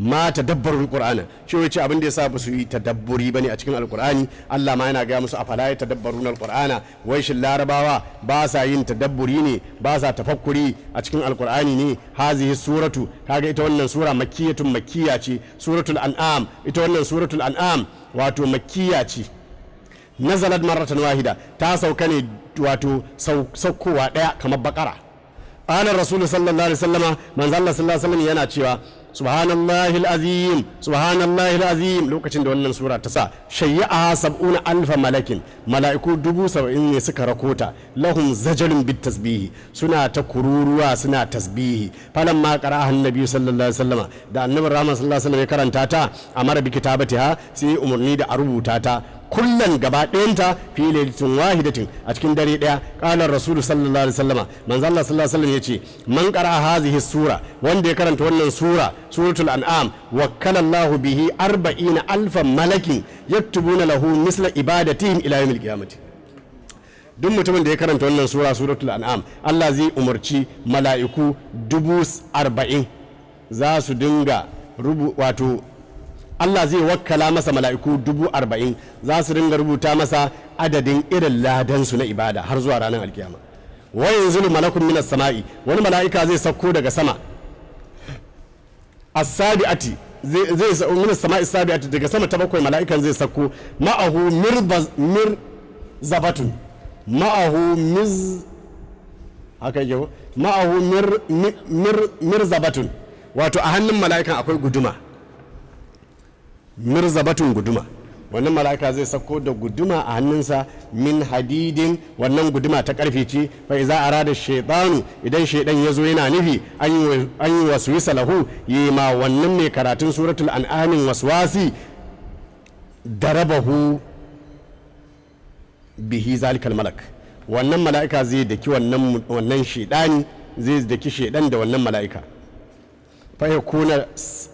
ma tadabbarul qur'ana shi wace abin da yasa ba su yi tadabburi bane a cikin alqur'ani Allah ma yana ga musu afala ya tadabbaruna alqur'ana wai shin larabawa ba sa yin tadabburi ne ba sa tafakkuri a cikin alqur'ani ne hazihi suratu kaga ita wannan sura makkiyatun makkiya ce suratul an'am ita wannan suratul an'am wato makkiya ce nazalat marratan wahida ta sauka ne wato saukowa daya kamar bakara ana rasul sallallahu alaihi wasallama manzo Allah sallallahu alaihi wasallam yana cewa subhanallahi alazim lokacin da wannan sura ta sa shayya'a 70,000 malakin mala'iku 70,000 ne suka rakota lahum zajalun bit tasbihi suna ta kururuwa suna tasbihi falamma qara'a annabi sallallahu alaihi wasallama da annabi rahman sallallahu alaihi wasallam ya karanta ta amara bi kitabatiha sai umarni da a rubuta ta kullan gaba ɗayanta fi lailatin wahidatin a cikin dare ɗaya qala rasulu sallallahu alaihi wasallama manzo Allah sallallahu alaihi wasallam yace man qara'a hadhihi sura wanda ya karanta wannan sura suratul an'am wakkala Allahu bihi 40,000 malakin yaktubuna lahu misla ibadatihim ila yawmil qiyamati. duk mutumin da ya karanta wannan sura suratul an'am Allah zai umarci mala'iku 40,000 za su dinga wato Allah zai wakkala masa mala'iku 40,000 za su dinga rubuta masa adadin irin ladansu na ibada har zuwa ranar alkiyama. wa yanzilu malakun minas sama'i wani mala'ika zai sauko daga sama as-sabi'ati zai minas sama'i as-sabi'ati daga sama ta bakwai mala'ikan zai sauko ma'ahu mirzabatun ma'ahu haka yake ma'ahu mirzabatun wato a hannun mala'ikan akwai guduma mirzabatun guduma wannan mala'ika zai sako da guduma a hannunsa min hadidin wannan guduma ta karfe ce fa iza arada shaytanu idan shaydan yazo yana nufi an yi waswisa lahu yi ma wannan mai karatun suratul an'am waswasi darabahu bihi zalikal malak wannan mala'ika zai daki wannan shaydani zai daki shaydan da wannan mala'ika fa yakuna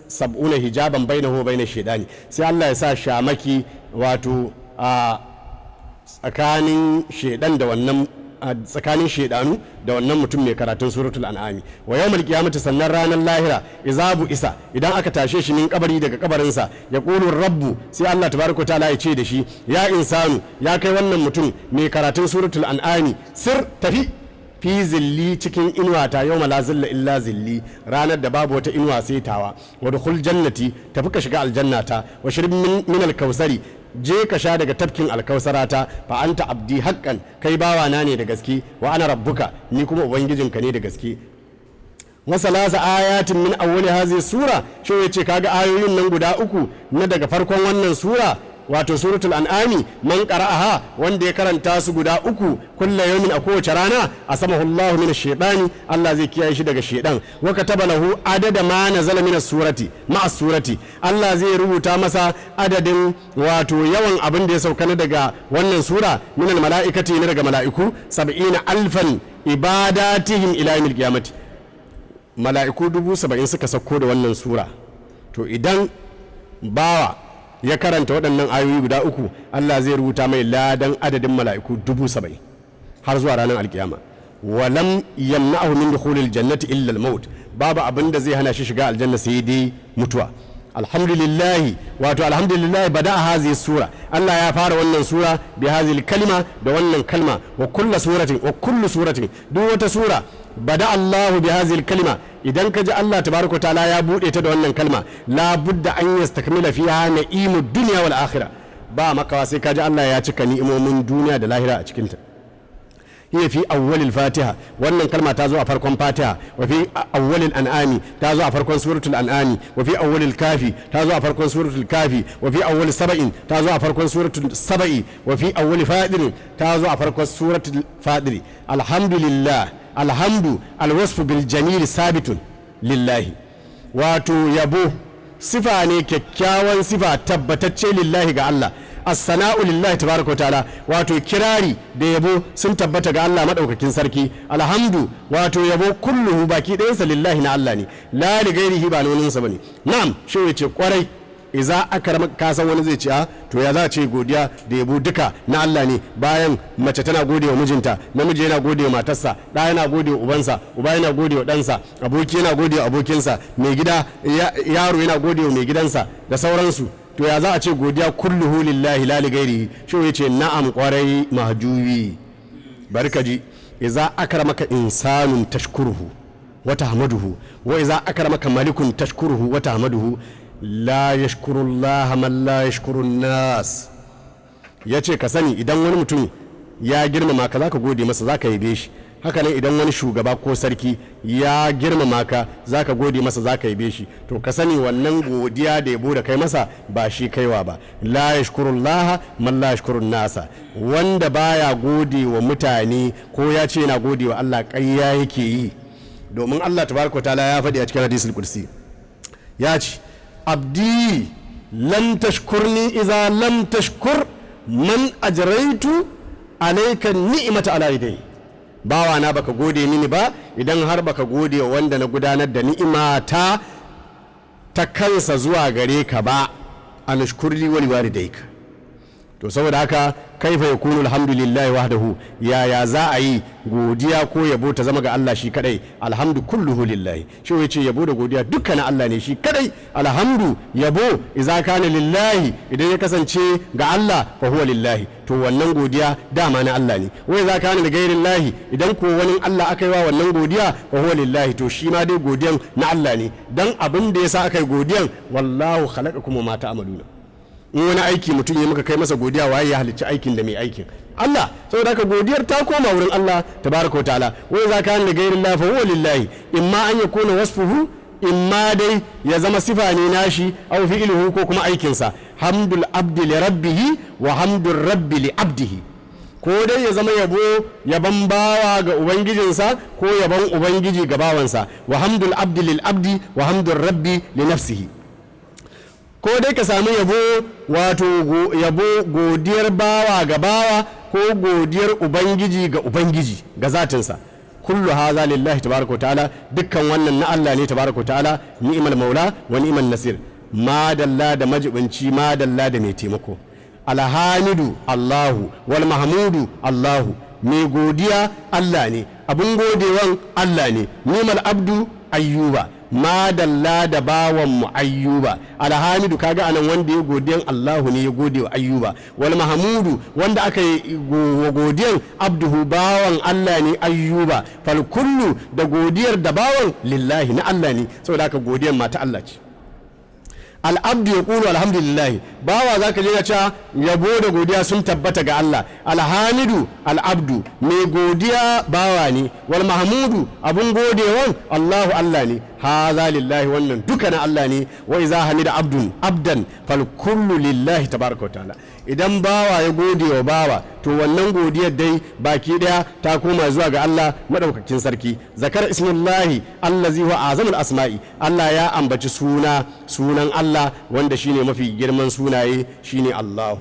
70 hijaban bainahu wa bainash shaydani sai Allah ya sa shamaki wato a tsakanin shaydan da wannan tsakanin shaydanu da wannan mutum mai karatun suratul an'ami wa yawmal qiyamati sannan ranar lahira izabu isa idan aka tashe shi min kabari daga kabarinsa ya qulu rabbu sai Allah tabaraka ta'ala ya ce da shi ya insanu ya kai wannan mutum mai karatun suratul an'ami sir tafi fi zilli cikin inuwata yau la zilla illa zilli ranar da babu wata inuwa sai tawa wa dukhul jannati tafi ka shiga aljannata wa shirb min alkausari je ka sha daga tafkin alkausarata fa anta abdi haqqan kai bawana ne da gaske wa ana rabbuka ni kuma ubangijinka ne da gaske wa salasa ayatin min awwali hadhihi sura shi yace kaga ayoyin nan guda uku na daga farkon wannan sura wato suratul an'ami man qara'aha wanda ya karanta su guda uku kullu yawmin a kowace rana asamahu Allahu min ash-shaytani Allah zai kiyaye shi daga shaydan wa kataba lahu adada ma nazala min as-surati ma'a surati Allah zai rubuta masa adadin wato yawan abin da ya sauka na daga wannan sura min al-mala'ikati ne daga mala'iku 70,000 ibadatihim ila yawmil qiyamati mala'iku 70,000 suka sauko da wannan sura to idan bawa ya karanta waɗannan ayoyi guda uku Allah zai rubuta mai ladan adadin mala'iku 70,000 har zuwa ranar alkiyama walam yamna'ahu min dukhulil jannati illa al-maut babu abin da zai hana shi shiga aljanna sai dai mutuwa alhamdulillahi wato alhamdulillahi bada'a hazihi sura Allah ya fara wannan sura bi hazihi kalima da wannan kalma wa kullu suratin duk wata sura bada Allahu bi hazihi kalima idan ka ji Allah tabaraka ta'ala ya bude ta da wannan kalma la budda an yastakmila fiha na'imud dunya wal akhirah ba makawa sai ka ji Allah ya cika ni'imomin duniya da lahira a cikin ta hiya fi awwalil fatiha wannan kalma ta zo a farkon fatiha wa fi awwalil an'ami ta zo a farkon suratul an'ami wa fi awwalil kafi ta zo a farkon suratul kafi wa fi awwal sab'in ta zo a farkon suratul sab'i wa fi awwal fadir ta zo a farkon suratul fadir alhamdulillah alhamdu alwasfu bil jamil sabitun lillahi wato yabo sifa ne kyakkyawan sifa tabbatacce lillahi ga Allah as-sana'u lillahi tabaraka wa ta'ala wato kirari da yabo sun tabbata ga Allah madaukakin sarki alhamdu wato yabo kulluhu baki ɗayansa lillahi na Allah ne la li ghairihi ba nonin sa bane na'am shi yace kwarai iza aka ka san wani zai ce a to ya za a ce godiya da yabo duka na Allah ne bayan mace tana gode wa mijinta namiji yana gode wa matarsa ɗa yana gode wa ubansa uba yana gode wa ɗansa aboki yana gode wa abokinsa mai gida yaro yana gode wa mai gidansa da sauransu to ya za a ce godiya kulluhu lillahi la lighairihi shi yace na'am kwarai mahjubi barkaji iza akramaka insanun tashkuruhu wa tahmaduhu wa iza akramaka malikun tashkuruhu wa tahmaduhu la yashkuru Allah man la yashkuru nas yace ka sani idan wani mutum ya girmama ka zaka gode masa zaka yabe shi haka nan idan wani shugaba ko sarki ya girmama ka zaka gode masa zaka yabe shi to ka sani wannan godiya da yabo da kai masa ba shi kaiwa ba la yashkuru Allah man la yashkuru nasa wanda baya gode wa mutane ko ya ce yana gode wa Allah ƙarya yake yi domin Allah tabaraka taala ya faɗi a cikin hadisul kursi ya ce abdi lam tashkurni idza lam tashkur man ajraitu alayka ni'mata ala yadayhi bawa na baka gode mini ba idan har baka gode wanda na gudanar da ni'imata ta kansa zuwa gare ka ba anashkurli wa liwalidayka to saboda haka kaifa yakunu alhamdulillahi wahdahu yaya za a yi godiya ko yabo ta zama ga Allah shi kadai alhamdu kulluhu lillahi shi yace yabo da godiya dukkan Allah ne shi kadai alhamdu yabo idza kana lillahi idan ya kasance ga Allah fa huwa lillahi to wannan godiya dama na Allah ne wai idza kana li ghairillahi idan ko wani Allah aka yi wa wannan godiya fa huwa lillahi to shi ma dai godiyan na Allah ne dan abin da yasa aka yi godiyan wallahu khalaqakum wa ma ta'maluna in wani aiki mutum ya muka kai masa godiya waye ya halicci aikin da mai aikin Allah saboda haka godiyar ta koma wurin Allah tabaraka wa ta'ala wai za ka da gairin la fa huwa lillahi imma an yakuna wasfuhu imma dai ya zama sifa ne nashi aw fi'luhu ko kuma aikinsa hamdul abdi li rabbih wa hamdur rabbi li abdihi ko dai ya zama yaban bawa ga ubangijinsa ko yaban ubangiji ga bawansa wa hamdul abdi lil abdi wa hamdur rabbi li nafsihi ko dai ka sami yabo wato yabo godiyar bawa ga bawa ko godiyar ubangiji ga ubangiji ga zatinsa kullu haza lillahi tabaraka ta'ala dukkan wannan na Allah ne tabaraka ta'ala ni'mal maula wa ni'mal nasir madalla da majibinci madalla da mai taimako alhamidu Allahu wal mahmudu Allahu mai godiya Allah ne abun godewan Allah ne ni'mal abdu ayyuba madalla da bawan mu ayyuba alhamidu kaga anan wanda ya godiyan Allahu ne ya gode wa ayyuba wal mahmudu wanda aka yi godiyan abduhu bawan Allah ne ayyuba fal kullu da godiyar da bawan lillahi na Allah ne saboda haka godiyan mata Allah ce al'abdu ya ƙulu alhamdulillahi bawa za ka je cewa yabo da godiya sun tabbata ga Allah alhamidu al'abdu mai godiya bawa ne wal mahmudu abun godewan Allahu Allah ne haza lillahi wannan duka na Allah ne wa iza hamida abdan fal kullu lillahi tabaraka ta'ala idan bawa ya gode wa bawa to wannan godiyar dai baki daya ta koma zuwa ga Allah madaukakin sarki zakar ismullahi allazi huwa azamul asma'i Allah ya ambaci sunan Allah wanda shine mafi girman sunaye shine Allahu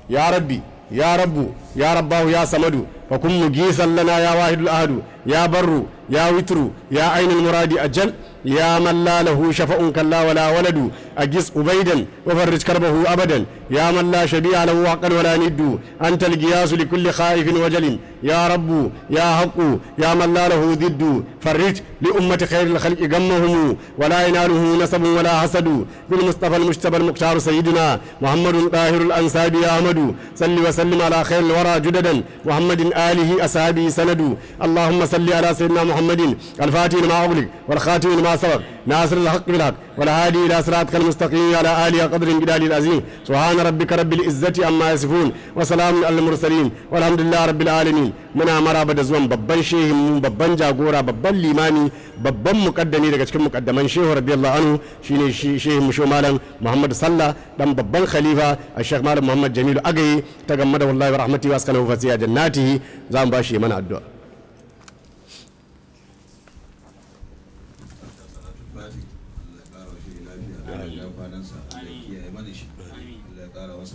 ya rabbi ya rabbu ya rabbahu ya samadu fa kun mugisan lana ya wahidul ahadu ya barru ya witru ya ainul muradi ajal يا من لا له شفاء كلا ولا ولد أجس أبيدا وفرج كربه أبدا يا من لا شبيع له حقا ولا ند أنت القياس لكل خائف وجل يا رب يا حق يا من لا له ضد فرج لأمة خير الخلق غمهم ولا يناله نسب ولا حسد بالمصطفى المجتبى المختار سيدنا محمد طاهر الأنساب يا أحمد صل وسلم على خير الورى جددا محمد آله أصحابه سند اللهم صل على سيدنا محمد الفاتح لما أغلق والخاتم لما سبق ناصر الحق بالحق والهادي الى صراطك المستقيم على اله قدر الجلال العظيم سبحان ربك رب العزه عما يصفون وسلام على المرسلين والحمد لله رب العالمين muna maraba da zuwan babban shehin babban jagora babban limami babban mukaddami daga cikin mukaddaman shehu radiyallahu anhu shine shehin musho malam Muhammad Sallah dan babban khalifa Sheikh Malam Muhammad Jamilu Agaye ta gamma da wallahi wa rahmatihi wa askanahu fasiya jannatihi za mu bashi mana addu'a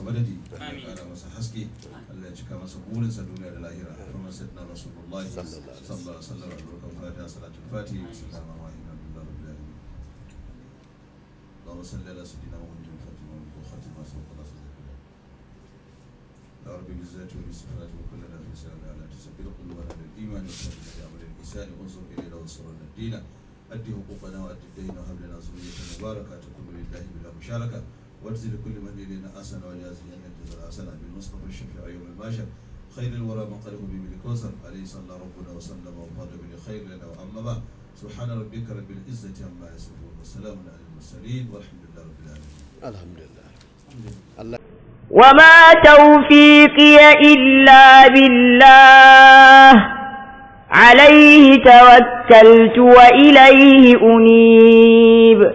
madadi Allah ya kara masa haske Allah ya cika masa burinsa duniya da lahira kuma sayyidina rasulullahi sallallahu alaihi wasallam albarkan fatiha salatul fatiha sallallahu alaihi wa sallam Allahumma salli ala sayyidina Muhammadin fatima wa khatima sallallahu alaihi ya rabbi bizzati wa bisifati wa kullu nafsin sa'ala ala tasbihu qulubana bil iman wa sabila amal al lisan wa usul ila wasr al din addi huquqana wa addi dayna wa hab lana zurriyatan mubarakatan kullu lillahi bila musharaka واجزل كل من إلينا أحسن وجازي أن يجزل أحسن بالمصطفى الشفيع يوم الماشر خير الورى من قلبه بالكوثر عليه صلى ربنا وسلم وفاض بالخير لنا وأما بعد سبحان ربك رب العزة عما يصفون وسلام على المرسلين والحمد لله رب العالمين الحمد لله وما توفيقي إلا بالله عليه توكلت وإليه أنيب